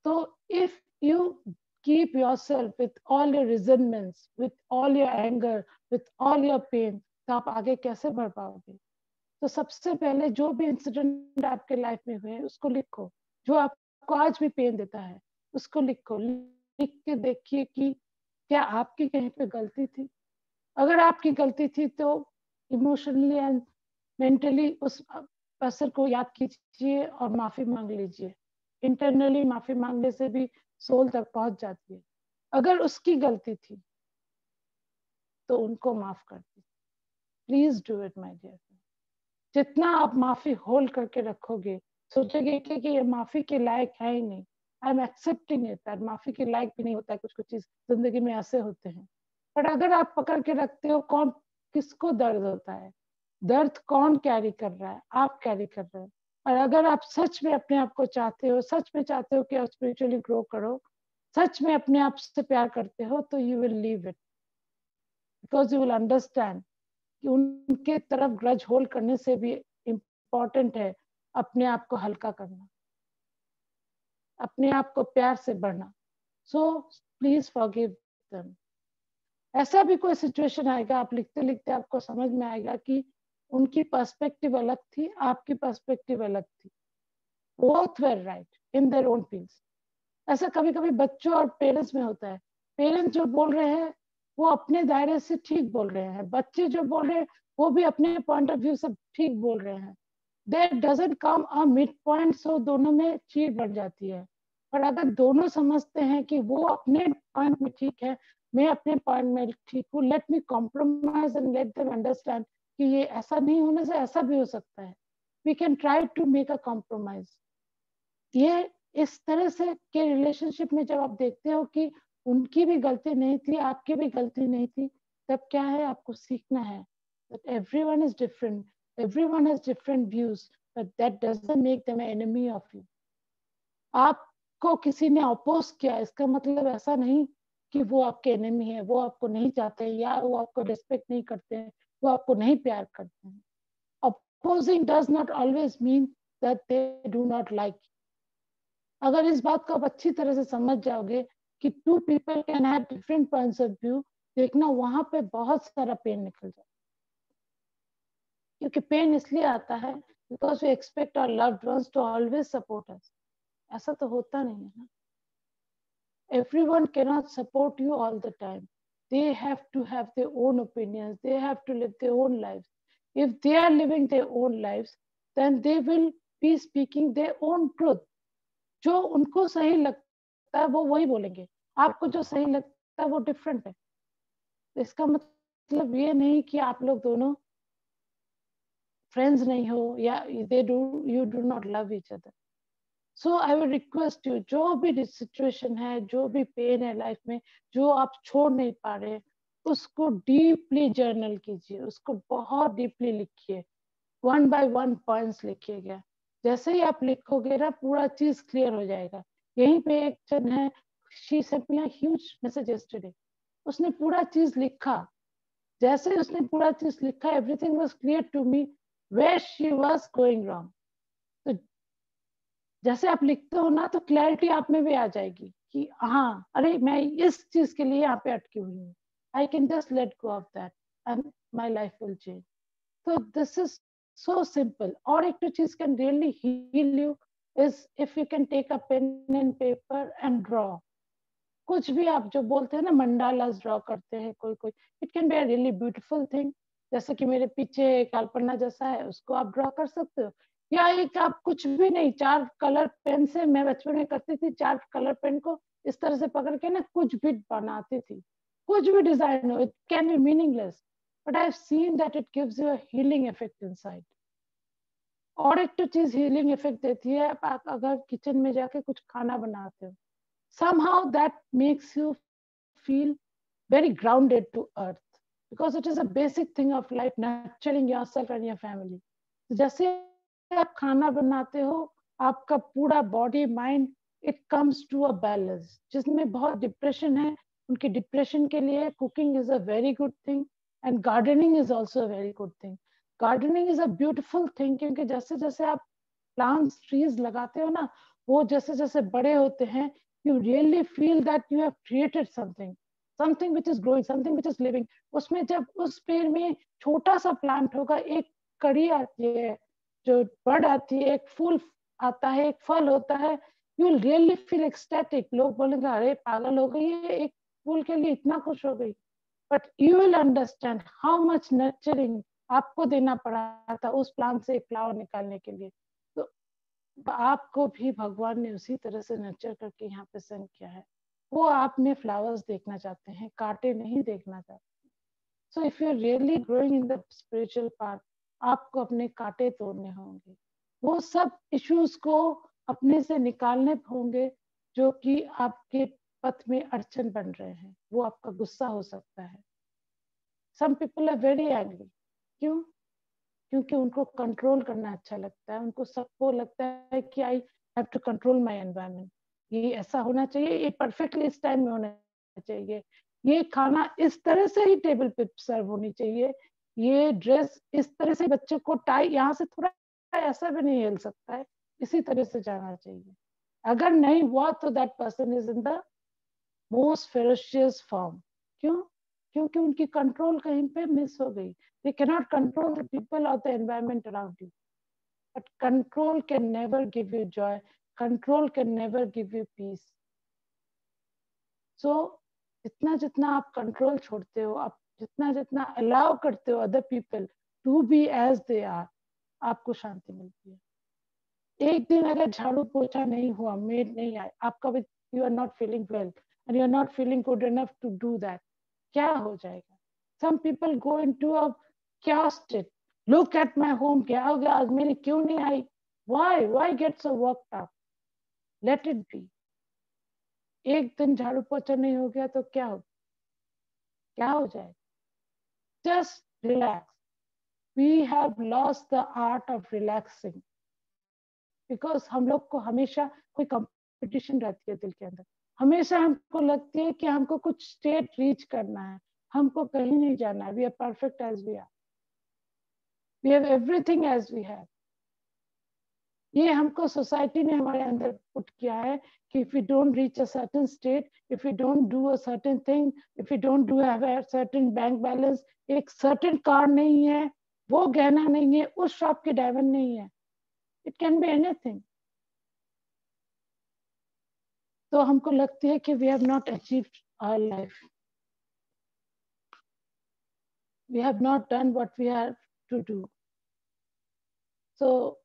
तो if you keep yourself with all your resentments, with all your anger, with all your pain, तो आप आगे कैसे बढ़ पाओगे? तो सबसे पहले जो भी इंसिडेंट आपके लाइफ में हुए उसको लिखो, जो आपको आज भी पेन देता है उसको लिखो, लिख के देखिए कि क्या आपकी कहीं पे गलती थी। अगर आपकी गलती थी तो इमोशनली एंड मेंटली उस पर्सन को याद कीजिए और माफी मांग लीजिए। इंटरनली माफी मांगने से भी सोल तक पहुंच जाती है। अगर उसकी गलती थी तो उनको माफ कर दीजिए। Please do it my dear. जितना आप माफी होल्ड करके रखोगे, सोचोगे कि ये माफी के लायक है ही नहीं, आई एम एक्सेप्टिंग इट, माफी के लायक भी नहीं होता है, कुछ कुछ चीज जिंदगी में ऐसे होते हैं। पर अगर आप पकड़ के रखते हो, कौन किसको दर्द होता है, दर्द कौन कैरी कर रहा है, आप कैरी कर रहे हो। और अगर आप सच में अपने आप को चाहते हो, सच में चाहते हो कि आप स्पिरिचुअली ग्रो करो, सच में अपने आप से प्यार करते हो, तो you will leave it, because you will understand कि उनके तरफ ग्रज होल्ड करने से भी इम्पोर्टेंट है अपने आप को हल्का करना, अपने आप को प्यार से बढ़ना। So please forgive them. ऐसा भी कोई सिचुएशन आएगा, आप लिखते लिखते आपको समझ में आएगा कि उनकी पर्सपेक्टिव अलग थी, आपकी पर्सपेक्टिव अलग थी। Both were right in their own fields. ऐसा कभी कभी बच्चों और पेरेंट्स में होता है। पेरेंट्स जो बोल रहे हैं वो अपने दायरे से ठीक बोल रहे हैं, बच्चे जो बोल रहे हैं वो भी अपने पॉइंट ऑफ व्यू से ठीक बोल रहे हैं। There doesn't come a mid point, so दोनों में चीट बढ़ जाती है। पर अगर दोनों समझते हैं कि वो अपने पॉइंट में ठीक है, मैं अपने पॉइंट में ठीक हूँ, let me compromise and let them understand कि ये ऐसा नहीं होने से ऐसा भी हो सकता है, we can try to make a compromise. ये इस तरह से के रिलेशनशिप में जब आप देखते हो कि उनकी भी गलती नहीं थी, आपकी भी गलती नहीं थी, तब क्या है, आपको सीखना है that everyone is different, everyone has different views, but that doesn't make them an enemy of you. आपको किसी ने अपोज किया, इसका मतलब ऐसा नहीं कि वो आपके एनिमी है, वो आपको नहीं चाहते हैं, या वो आपको रिस्पेक्ट नहीं करते हैं, वो आपको नहीं प्यार करते हैं। Opposing does not always mean that they do not like you. अगर इस बात को आप अच्छी तरह से समझ जाओगे कि two people can have different points of view, देखना वहां पे बहुत सारा पेन निकल जाए। क्योंकि पेन इसलिए आता है because we expect our loved ones to always support us. ऐसा तो होता नहीं है ना। Everyone cannot support you all the time. They have to have their own opinions. They have to live their own lives. If they are living their own lives, then they will be speaking their own truth. जो उनको सही लगता है वो वही बोलेंगे, आपको जो सही लगता है वो डिफरेंट है। इसका मतलब ये नहीं कि आप लोग दोनों फ्रेंड्स नहीं हो या they do you do not love each other. So I will request you, जो भी सिचुएशन है, जो भी पेन है लाइफ में, जो आप छोड़ नहीं पा रहे, उसको डीपली जर्नल कीजिए, उसको बहुत डीपली लिखिए, वन बाय वन पॉइंट्स लिखिएगा। जैसे ही आप लिखोगे ना, पूरा चीज क्लियर हो जाएगा। यहीं पे एक जन है, she sent me a huge message yesterday. उसने पूरा चीज लिखा, जैसे उसने पूरा चीज लिखा, everything was clear to me where she was going wrong. तो जैसे आप लिखते हो ना, तो क्लैरिटी आप में भी आ जाएगी कि हाँ, अरे मैं इस चीज के लिए यहाँ पे अटकी हुई हूँ, I can just let go of that and my life will change. So this is so simple. और एक तो चीज can really heal you is if you can take a pen and paper and draw. कुछ भी आप जो बोलते हैं ना, मंडालास ड्रॉ करते हैं कोई कोई, it can be a really beautiful thing. जैसे कि मेरे पीछे एक अल्पना जैसा है, उसको आप ड्रॉ कर सकते हो। या एक आप कुछ भी नहीं, 4 कलर पेन से, मैं बचपन में करती थी, 4 कलर पेन को इस तरह से पकड़ के ना कुछ भी बनाती थी, कुछ भी डिजाइन हो, it can be meaningless, but I have seen that it gives you a healing effect inside. और एक तो चीज हीलिंग इफेक्ट देती है, आप अगर किचन में जाके कुछ खाना बनाते हो, somehow that makes you feel very grounded to earth, because it is a basic thing of life, nurturing yourself and your family. जैसे आप खाना बनाते हो, आपका पूरा body mind it comes to a balance. जिसमें बहुत डिप्रेशन है, उनके डिप्रेशन के लिए cooking is a very good thing, and gardening is also a very good thing. Gardening is a beautiful thing, क्योंकि जैसे जैसे आप प्लांट्स ट्रीज लगाते हो ना, वो जैसे जैसे बड़े होते हैं, you really feel that you have created something, something which is growing, something which is living. उसमें जब उस पेड़ में छोटा सा प्लांट होगा, एक कड़ी आती है, जो बर्ड आती है, एक फूल आता है, एक फल होता है, you will really feel ecstatic. लोग बोलेंगे अरे पागल हो गई है, एक फूल के लिए इतना खुश हो गई. But you will understand how much nurturing आपको देना पड़ा था उस प्लांट से एक फ्लावर निकालने के लिए. तो आपको भी भगवान ने उसी तरह से नर्चर करके यहाँ पे सेंड किया है. वो आप में फ्लावर्स देखना चाहते हैं, कांटे नहीं देखना चाहते. So if you are really growing in the spiritual part, आपको अपने कांटे तोड़ने होंगे. वो सब इश्यूज को अपने से निकालने होंगे जो कि आपके पथ में अड़चन बन रहे हैं. वो आपका गुस्सा हो सकता है. Some people are very angry. क्यों? क्योंकि उनको कंट्रोल करना अच्छा लगता है. उनको सबको लगता है कि I have to control my environment. ये ऐसा होना चाहिए, ये परफेक्टली इस टाइम में होना चाहिए, ये खाना इस तरह से ही टेबल पे सर्व होनी चाहिए, ये ड्रेस इस तरह से, बच्चों को टाई यहाँ से थोड़ा ऐसा भी नहीं हिल सकता है, इसी तरह से जाना चाहिए. अगर नहीं हुआ तो that person is in the most ferocious form. क्यों? क्योंकि उनकी कंट्रोल कहीं पे मिस हो गई. They cannot control the people or the environment around you. But control can never give you joy. Control can never give you peace. So, जितना जितना आप कंट्रोल छोड़ते हो, आप जितना जितना अलाउ करते हो other people to be as they are, आपको शांति मिलती है. एक दिन अगर झाड़ू पोछा नहीं हुआ, मेड नहीं आए, आपका भी you are not feeling well and you are not feeling good enough to do that, क्या हो जाएगा? Some people go into a chaos state. Look at my home, क्या हो गया आज मेरी क्यों नहीं आई? Why get so worked up? Let it be. एक दिन झाड़ू पोछा नहीं हो गया तो क्या हो जाएगा? Just relax. We have lost the art of relaxing because हम लोग को हमेशा कोई कंपटीशन रहती है दिल के अंदर. हमेशा हमको लगती है कि हमको कुछ स्टेट रीच करना है, हमको कहीं नहीं जाना है. We are perfect as we are. We have everything as we have. ये हमको सोसाइटी ने हमारे अंदर पुट किया है कि if you don't reach a certain state, if you don't do a certain thing, if you don't do have a certain bank balance, एक सर्टेन कार नहीं है, वो गहना नहीं है, उस शॉप के डायमंड नहीं है, इट कैन बी एनीथिंग. तो हमको लगती है कि we have not achieved our life, we have not done what we have to do. So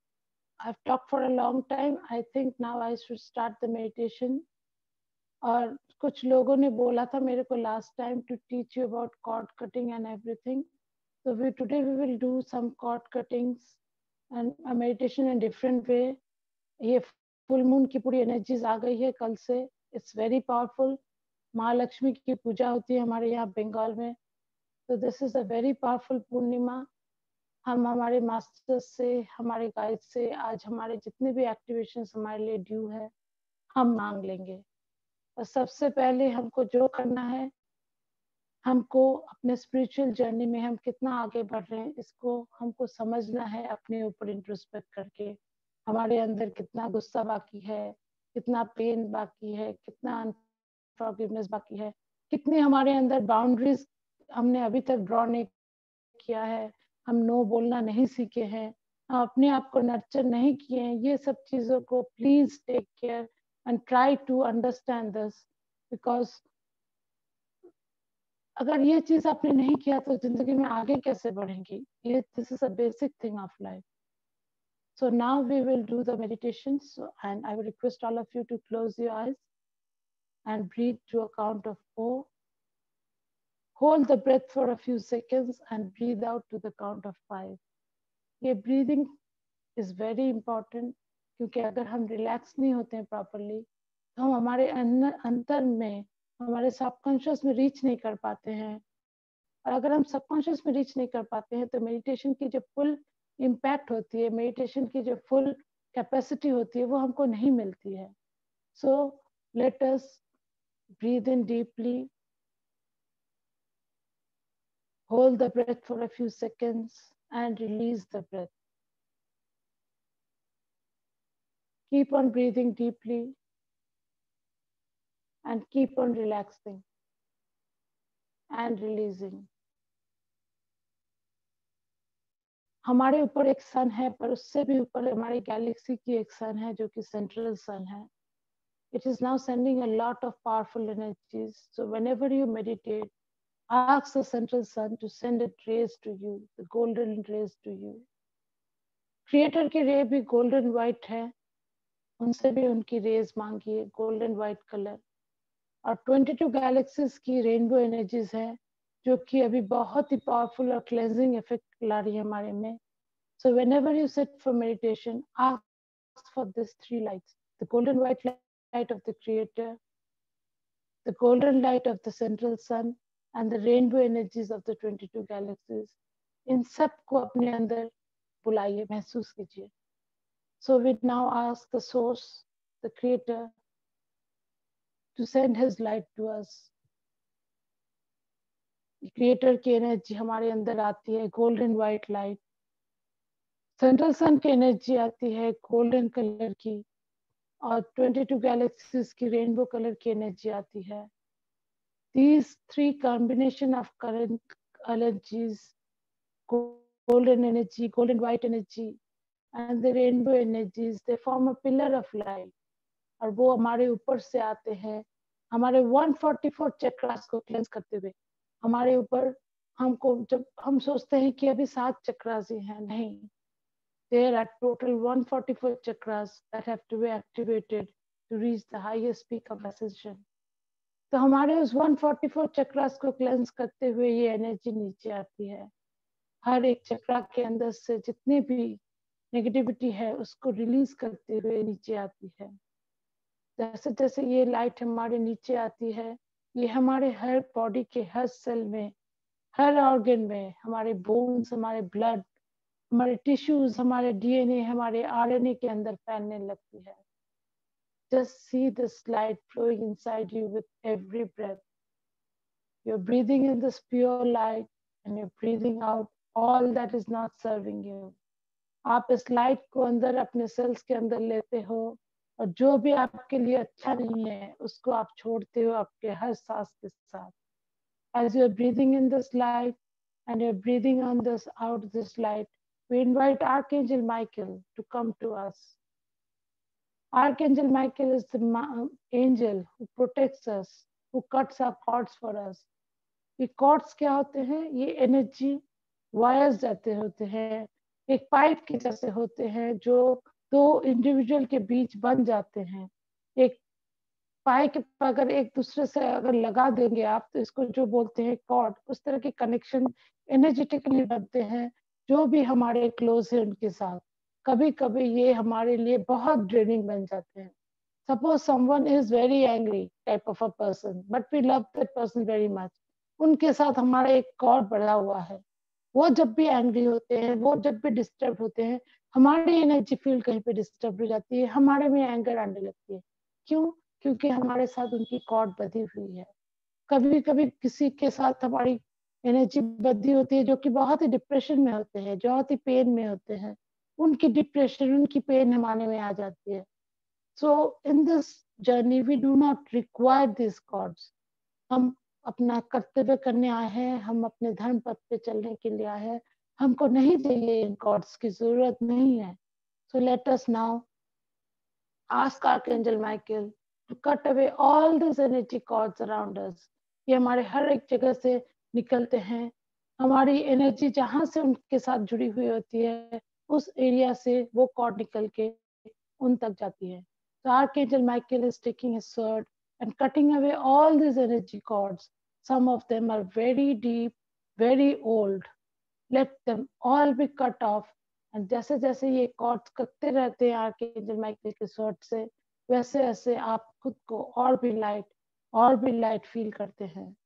I've talked for a long time. I think now I should start the meditation. और कुछ लोगों ने बोला था मेरे को last time to teach you about cord cutting and everything. So today we will do some cord cuttings and a meditation in different way. ये फुल मून की पूरी एनर्जीज आ गई है कल से. It's very powerful. महालक्ष्मी की पूजा होती है हमारे यहाँ बंगाल में. तो this is a very powerful Purnima. हम हमारे मास्टर से, हमारे गाइड से आज हमारे जितने भी एक्टिवेशंस हमारे लिए ड्यू है हम मांग लेंगे. और सबसे पहले हमको जो करना है, हमको अपने स्पिरिचुअल जर्नी में हम कितना आगे बढ़ रहे हैं इसको हमको समझना है. अपने ऊपर इंट्रोस्पेक्ट करके हमारे अंदर कितना गुस्सा बाकी है, कितना पेन बाकी है, कितना अनफॉरगिवनेस बाकी है, कितनी हमारे अंदर बाउंड्रीज हमने अभी तक ड्रॉ नहीं किया है, हम नो बोलना नहीं सीखे हैं, हम अपने आप को नर्चर नहीं किए हैं. ये सब चीजों को please take care and try to understand this. Because अगर ये चीज आपने नहीं किया तो जिंदगी में आगे कैसे बढ़ेंगी? ये this is a basic thing of life. So now we will do the meditation. So, and I will request all of you to close your eyes and breathe to a count of 4. Hold the breath for a few seconds and breathe out to the count of 5. ये breathing is very important क्योंकि अगर हम रिलैक्स नहीं होते हैं प्रॉपरली तो हम हमारे अंतर में, हमारे सबकॉन्शियस में रीच नहीं कर पाते हैं. और अगर हम सबकॉन्शियस में रीच नहीं कर पाते हैं तो मेडिटेशन की जो फुल इम्पैक्ट होती है, मेडिटेशन की जो फुल कैपेसिटी होती है वो हमको नहीं मिलती है. So let us breathe in deeply, hold the breath for a few seconds and release the breath. Keep on breathing deeply. and keep on relaxing and releasing. हमारे ऊपर एक सन है, पर उससे भी ऊपर हमारी गैलेक्सी की एक सन है जो कि सेंट्रल सन है. It is now sending a lot of powerful energies. So whenever you meditate, ask the central sun to send its rays to you, the golden rays to you. Creator की रे भी गोल्डन व्हाइट है, उनसे भी उनकी रेज मांगिए गोल्डन व्हाइट कलर. और 22 गैलेक्सीज की रेनबो एनर्जीज है जो कि अभी बहुत ही पावरफुल और क्लेंजिंग इफेक्ट ला रही है हमारे में. So whenever you sit for meditation, ask for these three lights: the golden white light of the Creator, the golden light of the central sun, and the rainbow energies of the 22 galaxies. इन सब को अपने अंदर बुलाइए, महसूस कीजिए. So we now ask the source, the Creator, to send his light to us. Creator की एनर्जी हमारे अंदर आती है गोल्डन व्हाइट लाइट. सेंट्रल सन की एनर्जी आती है गोल्डन कलर की, और 22 गैलेक्सीज की रेनबो कलर की एनर्जी आती है. These three combination of current energies, golden energy, golden white energy, and the rainbow energies, they form a pillar of light. और वो हमारे ऊपर से आते हैं, हमारे 144 चक्रास को क्लेंस करते हुए हमारे ऊपर. हमको जब हम सोचते हैं कि अभी 7 चक्रास ही हैं, नहीं, there are total 144 chakras that have to be activated to reach the highest peak of ascension. तो हमारे उस 144 चक्रास को क्लेंस करते हुए ये एनर्जी नीचे आती है. हर एक चक्रा के अंदर से जितने भी नेगेटिविटी है उसको रिलीज करते हुए नीचे आती है. जैसे जैसे ये लाइट हमारे नीचे आती है, ये हमारे हर बॉडी के हर सेल में, हर ऑर्गन में, हमारे बोन्स, हमारे ब्लड, हमारे टिश्यूज, हमारे डीएनए, हमारे आरएनए के अंदर फैलने लगती है. Just see this light flowing inside you with every breath. You're breathing in this pure light and you're breathing out all that is not serving you. आप इस लाइट को अंदर अपने सेल्स के अंदर लेते हो, और जो भी आपके लिए अच्छा नहीं है उसको आप छोड़ते हो आपके हर सांस के साथ. As you're breathing in this light and you're breathing on this out this light, we invite Archangel Michael to come to us. Archangel Michael is the angel who protects us, who cuts our cords for us. ये कॉर्ड्स क्या होते हैं? ये एनर्जी वायर्स जैसे होते हैं, एक पाइप के जैसे होते हैं जो दो इंडिविजुअल के बीच बन जाते हैं. एक पाइप अगर एक दूसरे से अगर लगा देंगे आप, तो इसको जो बोलते हैं कॉर्ड, उस तरह के कनेक्शन एनर्जेटिकली बनते हैं जो भी हमारे क्लोज है उनके साथ. कभी कभी ये हमारे लिए बहुत ड्रेनिंग बन जाते हैं. Suppose someone is very angry type of a person, but we love that person very much. उनके साथ हमारा एक कॉर्ड बढ़ा हुआ है. वो जब भी एंग्री होते हैं, वो जब भी डिस्टर्ब होते हैं, हमारी एनर्जी फील्ड कहीं पे डिस्टर्ब हो जाती है, हमारे में एंगर आने लगती है. क्यों? क्योंकि हमारे साथ उनकी कॉर्ड बधी हुई है. कभी कभी किसी के साथ हमारी एनर्जी बधी होती है जो कि बहुत ही डिप्रेशन में होते हैं, जो बहुत ही पेन में होते हैं. उनकी डिप्रेशन, उनकी पेन हमारे में आ जाती है. So in this journey we do not require these cords. हम अपना कर्तव्य करने आए हैं, हम अपने धर्म पथ पे चलने के लिए आए हैं, हमको नहीं चाहिए इन कॉर्ड्स की जरूरत नहीं है. So let us now ask Archangel Michael to cut away all these energy cords around us. ये हमारे हर एक जगह से निकलते हैं. हमारी एनर्जी जहां से उनके साथ जुड़ी हुई होती है, उस एरिया से वो कॉर्ड निकल के उन तक जाती है. So Archangel Michael is taking his sword and cutting away all these energy cords. Some of them are very deep, very old. Let them all be cut off. And जैसे जैसे ये कॉर्ड्स कटते रहते हैं आर्कएंजल माइकल के स्वॉर्ड से, वैसे वैसे आप खुद को और भी लाइट फील करते हैं.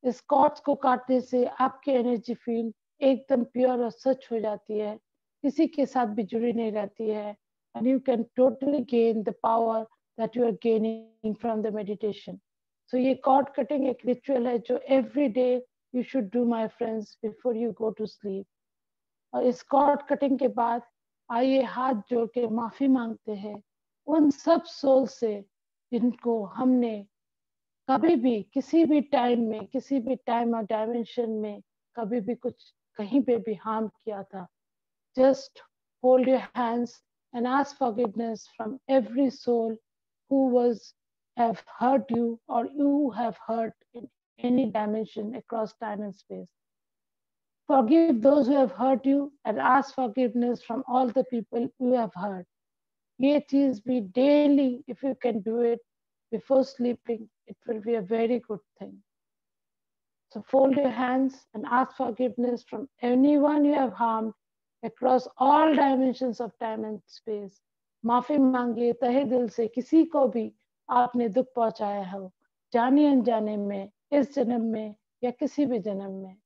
इस कॉर्ड्स को काटने से आपकी एनर्जी फील्ड एकदम प्योर और सच हो जाती है, किसी के साथ भी जुड़ी नहीं रहती है. And you can totally gain the power that you are gaining from the meditation. So ये cord cutting एक ritual है जो every day you should do, my friends, before you go to sleep. और इस cord cutting के बाद आइए हाथ जोड़ के माफी मांगते हैं उन सब सोल से जिनको हमने कभी भी किसी भी टाइम में, किसी भी टाइम और डायमेंशन में कभी भी कुछ कहीं पे भी हार्म किया था, just hold your hands and ask forgiveness from every soul who have hurt you or you have hurt in any dimension across time and space. Forgive those who have hurt you and ask forgiveness from all the people you have hurt. ये चीज भी daily, if you can do it before sleeping, it will be a very good thing. So fold your hands and ask forgiveness from anyone you have harmed across all dimensions of time and space. माफी मांगिए तहे दिल से किसी को भी आपने दुख पहुंचाया हो, जाने अनजाने में, इस जन्म में या किसी भी जन्म में,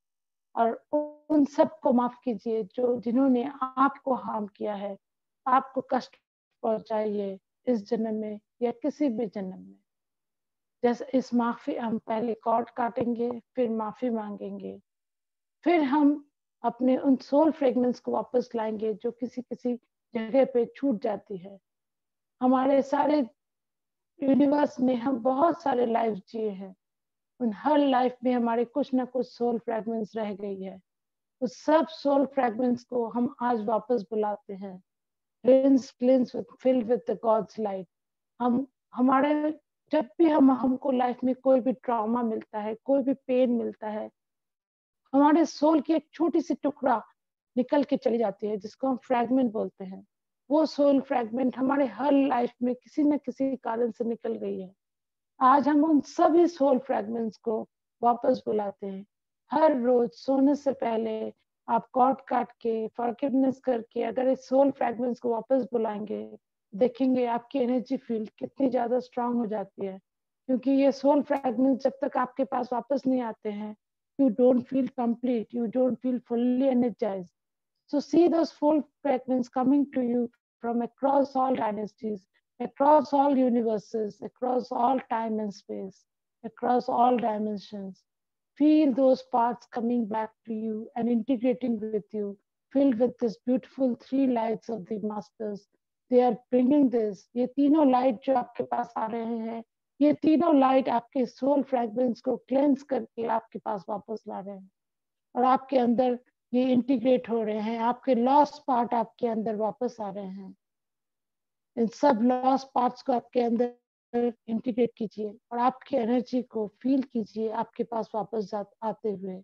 और उन सबको माफ कीजिए जो जिन्होंने आपको हार्म किया है, आपको कष्ट पहुंचाइए इस जन्म में या किसी भी जन्म में. जैसे इस माफी, हम पहले कॉर्ड काटेंगे, फिर माफी मांगेंगे, फिर हम अपने उन सोल फ्रेगमेंट्स को वापस लाएंगे जो किसी किसी जगह पे छूट जाती है. हमारे सारे यूनिवर्स में हम बहुत सारे लाइफ जिए हैं, उन हर लाइफ में हमारे कुछ ना कुछ सोल फ्रेगमेंट्स रह गई है. उस सब सोल फ्रेगमेंट्स को हम आज वापस बुलाते हैं. filled with the God's light. हम हमारे जब भी हमको लाइफ में कोई भी ट्रॉमा मिलता है, कोई भी पेन मिलता है, हमारे सोल की एक छोटी सी टुकड़ा निकल के चली जाती है जिसको हम फ्रैगमेंट बोलते हैं. वो सोल फ्रैगमेंट हमारे हर लाइफ में किसी न किसी कारण से निकल गई है. आज हम उन सभी सोल फ्रैगमेंट्स को वापस बुलाते हैं. हर रोज सोने से पहले आप कॉर्ड काट के फॉरगिवनेस करके अगर इस सोल फ्रैगमेंट्स को वापस बुलाएंगे, देखेंगे आपकी एनर्जी फील्ड कितनी ज्यादा स्ट्रांग हो जाती है. क्योंकि ये सोल फ्रैगमेंट्स जब तक आपके पास वापस नहीं आते हैं, you don't feel complete, you don't feel fully energized. So see those full fragments coming to you from across all dynasties, across all universes, across all time and space, across all dimensions. Feel those parts coming back to you and integrating with you, filled with this beautiful three lights of the masters. They are bringing this. ये तीनों लाइट जो आपके पास आ रहे हैं, ये तीनों लाइट आपके सोल फ्रैगमेंट्स को क्लेंस करके आपके पास वापस ला रहे हैं और आपके अंदर ये इंटीग्रेट हो रहे हैं. आपके लॉस्ट पार्ट आपके अंदर वापस आ रहे हैं. इन सब लॉस्ट पार्ट्स को आपके अंदर इंटीग्रेट कीजिए और आपकी एनर्जी को फील कीजिए आपके पास वापस आते हुए.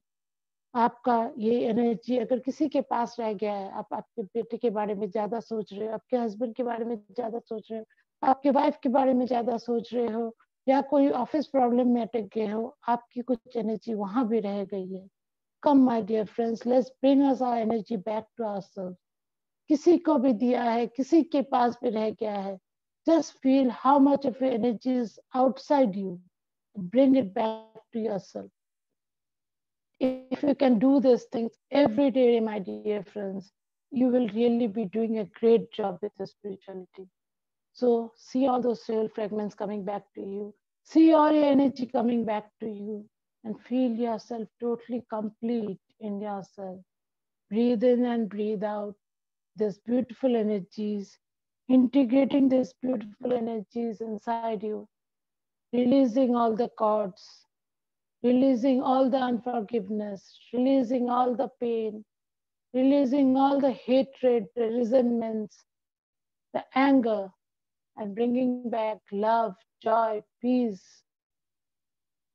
आपका ये एनर्जी अगर किसी के पास रह गया है, आप आपके बेटे के बारे में ज्यादा सोच रहे हो, आपके हस्बैंड के बारे में ज्यादा सोच रहे हो, आपके वाइफ के बारे में ज्यादा सोच रहे हो, या कोई ऑफिस प्रॉब्लम में अटक गए हो, आपकी कुछ एनर्जी वहां भी रह गई है. Come my dear friends, let's bring us our energy back to ourselves. किसी को भी दिया है, किसी के पास भी रह गया है, just feel how much of your energy is outside you, bring it back to yourself. If you can do these things every day, my dear friends, you will really be doing a great job with your spirituality. So see all those soul fragments coming back to you, see all your energy coming back to you, and feel yourself totally complete in yourself. Breathe in and breathe out these beautiful energies, integrating these beautiful energies inside you, releasing all the cords, releasing all the unforgiveness, releasing all the pain, releasing all the hatred, the resentments, the anger, and bringing back love, joy, peace,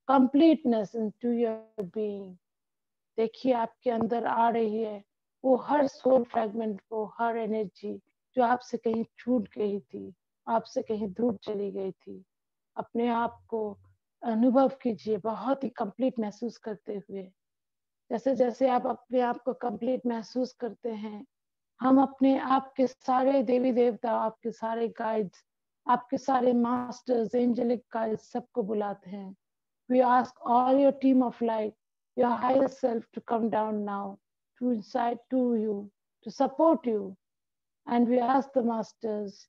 completeness into your being. देखिए आपके अंदर आ रही है वो हर सोल फ्रैगमेंट को, हर एनर्जी जो आपसे कहीं छूट गई थी, आपसे कहीं दूर चली गई थी. अपने आप को अनुभव कीजिए बहुत ही कंप्लीट महसूस करते हुए. जैसे जैसे आप अपने आप को कंप्लीट महसूस करते हैं, हम अपने आप के सारे देवी देवता, आपके सारे गाइड्स, आपके सारे मास्टर्स, एंजेलिक गाइड्स सबको बुलाते हैं. We ask all your team of light, your higher self to come down now, to inside to you, to support you. And we ask the masters,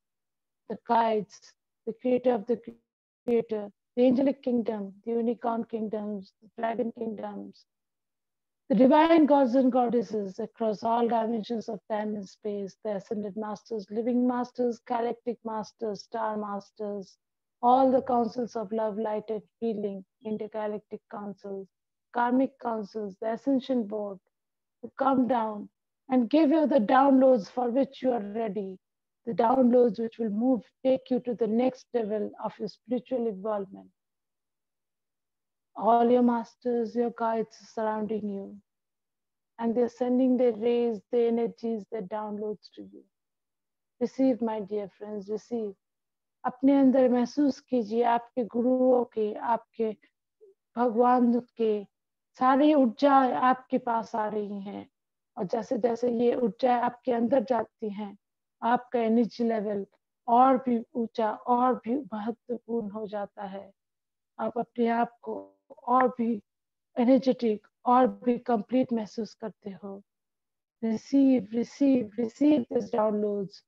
the guides, the creator of the creator, the angelic kingdom, the unicorn kingdoms, the dragon kingdoms, the divine gods and goddesses across all dimensions of time and space, the ascended masters, living masters, galactic masters, star masters, all the councils of love, light, and healing, intergalactic councils, karmic councils, the ascension board, to come down and give you the downloads for which you are ready, the downloads which will take you to the next level of your spiritual involvement. All your masters, your guides surrounding you, and they're sending their rays, their energies, their downloads to you. Receive, my dear friends, receive. अपने अंदर महसूस कीजिए आपके गुरुओं के, आपके भगवान के सारी ऊर्जा आपके पास आ रही हैं, और जैसे जैसे ये ऊर्जा आपके अंदर जाती हैं, आपका एनर्जी लेवल और भी ऊंचा और भी महत्वपूर्ण हो जाता है। आप अपने आप को और भी एनर्जेटिक और भी कंप्लीट महसूस करते हो। Receive, receive, receive these downloads.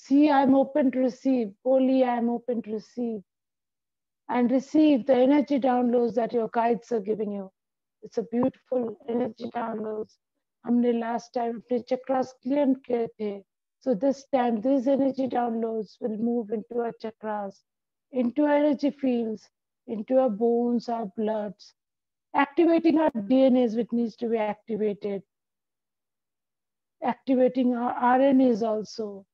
See, I'm open to receive. Holy, I'm open to receive. And receive the energy downloads that your guides are giving you. It's a beautiful energy downloads. हमने last time अपने chakras clear किए थे. So this time, these energy downloads will move into our chakras, into our energy fields, into our bones, our bloods, activating our DNAs which needs to be activated, activating our RNAs also,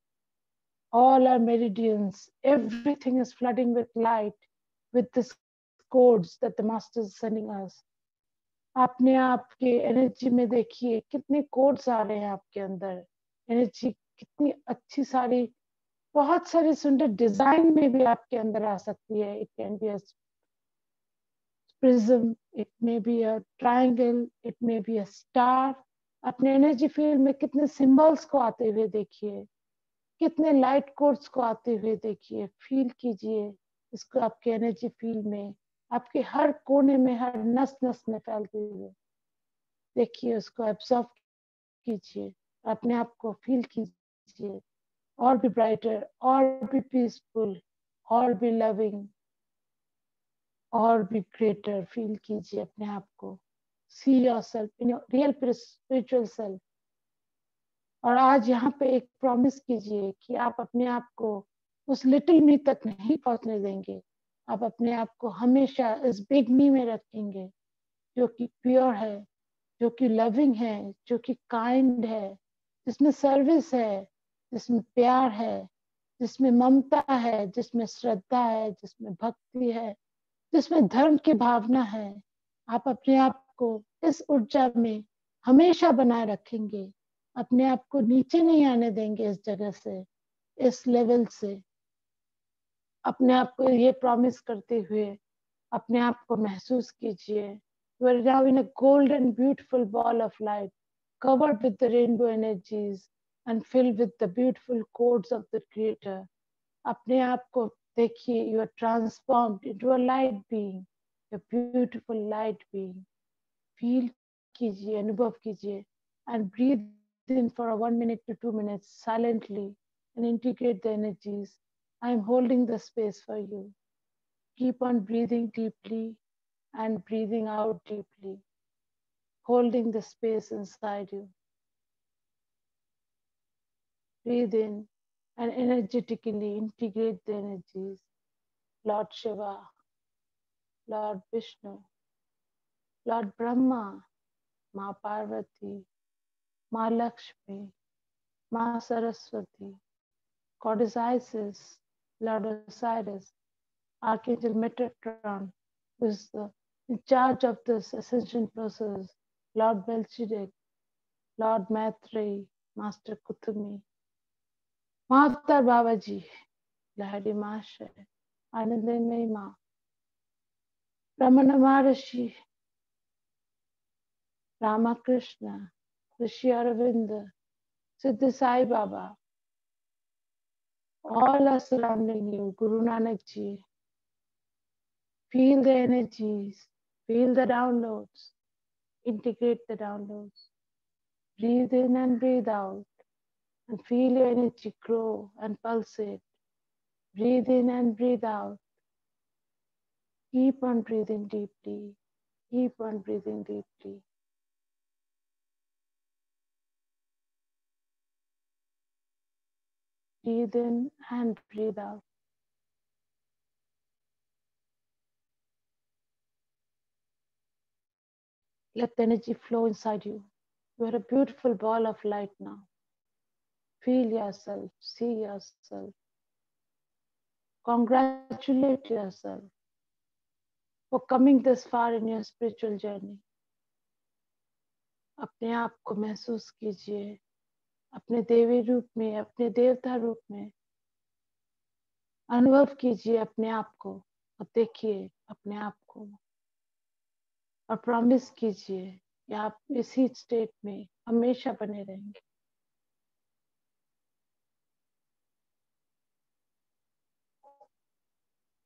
all our meridians, everything is flooding with light, with these codes that the master is sending us. अपने आप के एनर्जी में देखिए कितने कोड्स आ रहे हैं आपके अंदर, एनर्जी कितनी अच्छी सारी, बहुत सारी सुंदर डिजाइन में भी आपके अंदर आ सकती है. It can be a prism, it may be a triangle, it may be a star. अपने एनर्जी फील्ड में कितने सिंबल्स को आते हुए देखिए, कितने लाइट कोड्स को आते हुए देखिए, फील कीजिए इसको आपके एनर्जी फील्ड में, आपके हर कोने में, हर नस नस में फैलते हुए देखिए, उसको एब्जॉर्ब कीजिए, अपने आप को फील कीजिए और भी ब्राइटर, और भी पीसफुल, और भी लविंग, और भी ग्रेटर फील कीजिए अपने आप को. See yourself in your real spiritual self. और आज यहाँ पे एक प्रॉमिस कीजिए कि आप अपने आप को उस लिटिल मी तक नहीं पहुंचने देंगे. आप अपने आप को हमेशा इस बिग मी में रखेंगे, जो कि प्योर है, जो कि लविंग है, जो कि काइंड है, जिसमें सर्विस है, जिसमें प्यार है, जिसमें ममता है, जिसमें श्रद्धा है, जिसमें भक्ति है, जिसमें धर्म की भावना है. आप अपने आप को इस ऊर्जा में हमेशा बनाए रखेंगे, अपने आप को नीचे नहीं आने देंगे इस जगह से, इस लेवल से. अपने आप को ये प्रॉमिस करते हुए अपने आप को महसूस कीजिए. You are now in a golden, beautiful ball of light, covered with the rainbow energies and filled with the beautiful codes of the Creator. अपने आप को देखिए, you are transformed into a light being, a beautiful light being. Feel कीजिए, अनुभव कीजिए, and breathe in for a 1 minute to 2 minutes silently and integrate the energies. I am holding the space for you. Keep on breathing deeply and breathing out deeply, holding the space inside you. Breathe in and energetically integrate the energies. Lord Shiva, Lord Vishnu, Lord Brahma, Ma Parvati, Ma Lakshmi, Ma Saraswati, Goddess Isis, Lord Osiris, Archangel Metatron, who is in charge of this ascension process, Lord Melchizedek, Lord Maitreyi, Master Kuthumi, Mahavtar Babaji, Lahari Mahashay, Anandamayi Ma, Ramana Maharishi, Ramakrishna, Rishi Aravinda, Siddhi Sai Baba, all are surrounding you, Guru Nanak Ji. Feel the energies, feel the downloads, integrate the downloads. Breathe in and breathe out and feel your energy grow and pulsate. Breathe in and breathe out. Keep on breathing deeply. Keep on breathing deeply. Breathe in and breathe out. Let the energy flow inside you. You are a beautiful ball of light now. Feel yourself, see yourself. Congratulate yourself for coming this far in your spiritual journey. अपने आप को महसूस कीजिए अपने देवी रूप में, अपने देवता रूप में। अनुभव कीजिए अपने आप को और देखिए अपने आप को और प्रॉमिस कीजिए कि आप इसी स्टेट में हमेशा बने रहेंगे।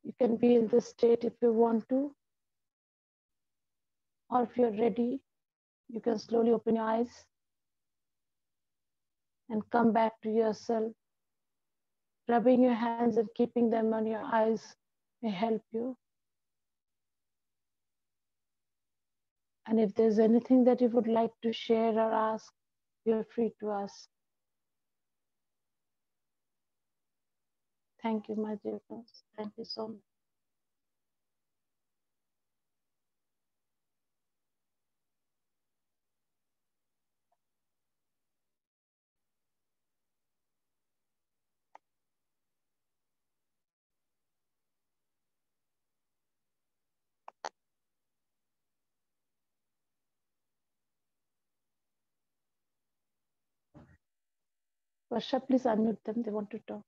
You can be in this state if you want to, or if you're ready, you can slowly open your eyes and come back to yourself. Rubbing your hands and keeping them on your eyes may help you. And if there's anything that you would like to share or ask, you're free to ask. Thank you, my dear friends. Thank you so much. Varsha, please unmute them. They want to talk.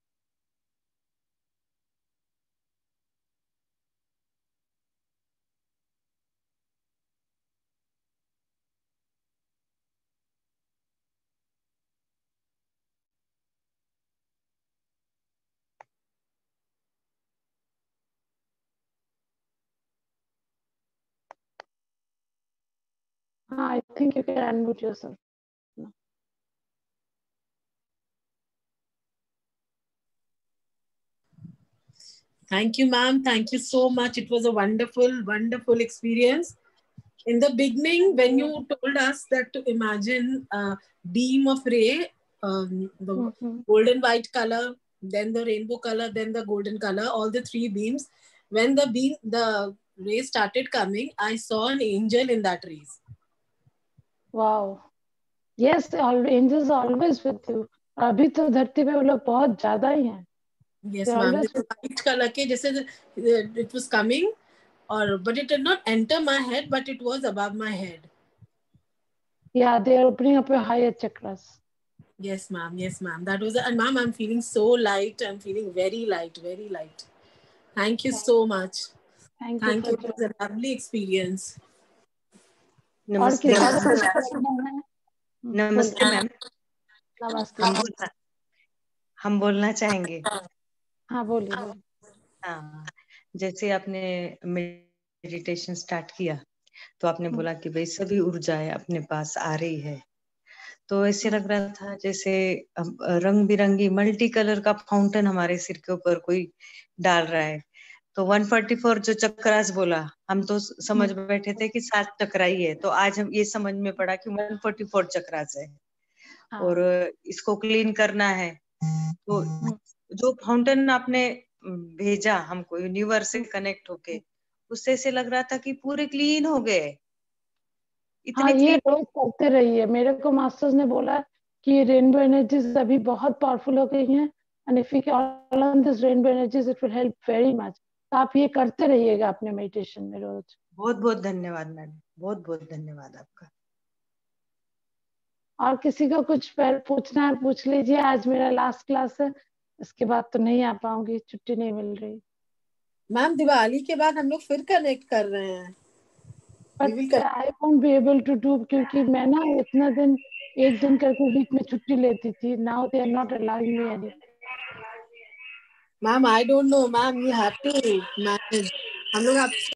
I think you can unmute yourself. No. Thank you, ma'am. Thank you so much. It was a wonderful, wonderful experience. In the beginning, when you told us that to imagine a beam of ray, the golden white color, then the rainbow color, then the golden color, all the three beams. When the ray started coming, I saw an angel in that rays. Wow. Yes, angels are always with you. अभी तो धरती पे वो लोग बहुत ज्यादा ही हैं. Yes, ma'am. The white color के जैसे it was coming, but it did not enter my head, but it was above my head. Yeah, they are opening up your higher chakras. Yes, ma'am. Yes, ma'am. That was and ma'am, I'm feeling so light. I'm feeling very light, very light. Thank you so much. Thank you. you. It was a lovely experience. नमस्ते नमस्ते मैम। नमस्ते। हम बोलना चाहेंगे। हाँ बोलिए। हाँ, जैसे आपने मेडिटेशन स्टार्ट किया तो आपने बोला कि भाई सभी ऊर्जाएं अपने पास आ रही है, तो ऐसे लग रहा था जैसे रंग बिरंगी मल्टी कलर का फाउंटेन हमारे सिर के ऊपर कोई डाल रहा है। तो 144 जो चक्रास बोला, हम तो समझ बैठे थे कि 7 चक्रा ही है, तो आज हम ये समझ में पड़ा कि 144 चक्रास है। और इसको क्लीन करना है। तो जो फाउंटेन आपने भेजा हमको यूनिवर्स से कनेक्ट होके, उससे ऐसे लग रहा था कि पूरे क्लीन हो गए। हाँ, ये रोज करते रहिए। मेरे को मास्टर्स ने बोला कि रेनबो एनर्जीज अभी बहुत पावरफुल हो गई हैं, and if you call on this rainbow energies it will help very much. तो आप ये करते रहिएगा अपने मेडिटेशन में रोज। बहुत बहुत धन्यवाद मैडम, बहुत बहुत धन्यवाद आपका। और किसी को कुछ पूछना है पूछ लीजिए। आज मेरा लास्ट क्लास है, इसके बाद तो नहीं आ पाऊंगी, छुट्टी नहीं मिल रही। मैम दिवाली के बाद हम लोग फिर कनेक्ट कर रहे हैं। But I won't be able to do, क्योंकि मैं ना इतना दिन एक दिन करके वीक में छुट्टी लेती थी। Now they are not allowing me any. Ma'am I don't know ma'am, you have to manage. हम लोग आप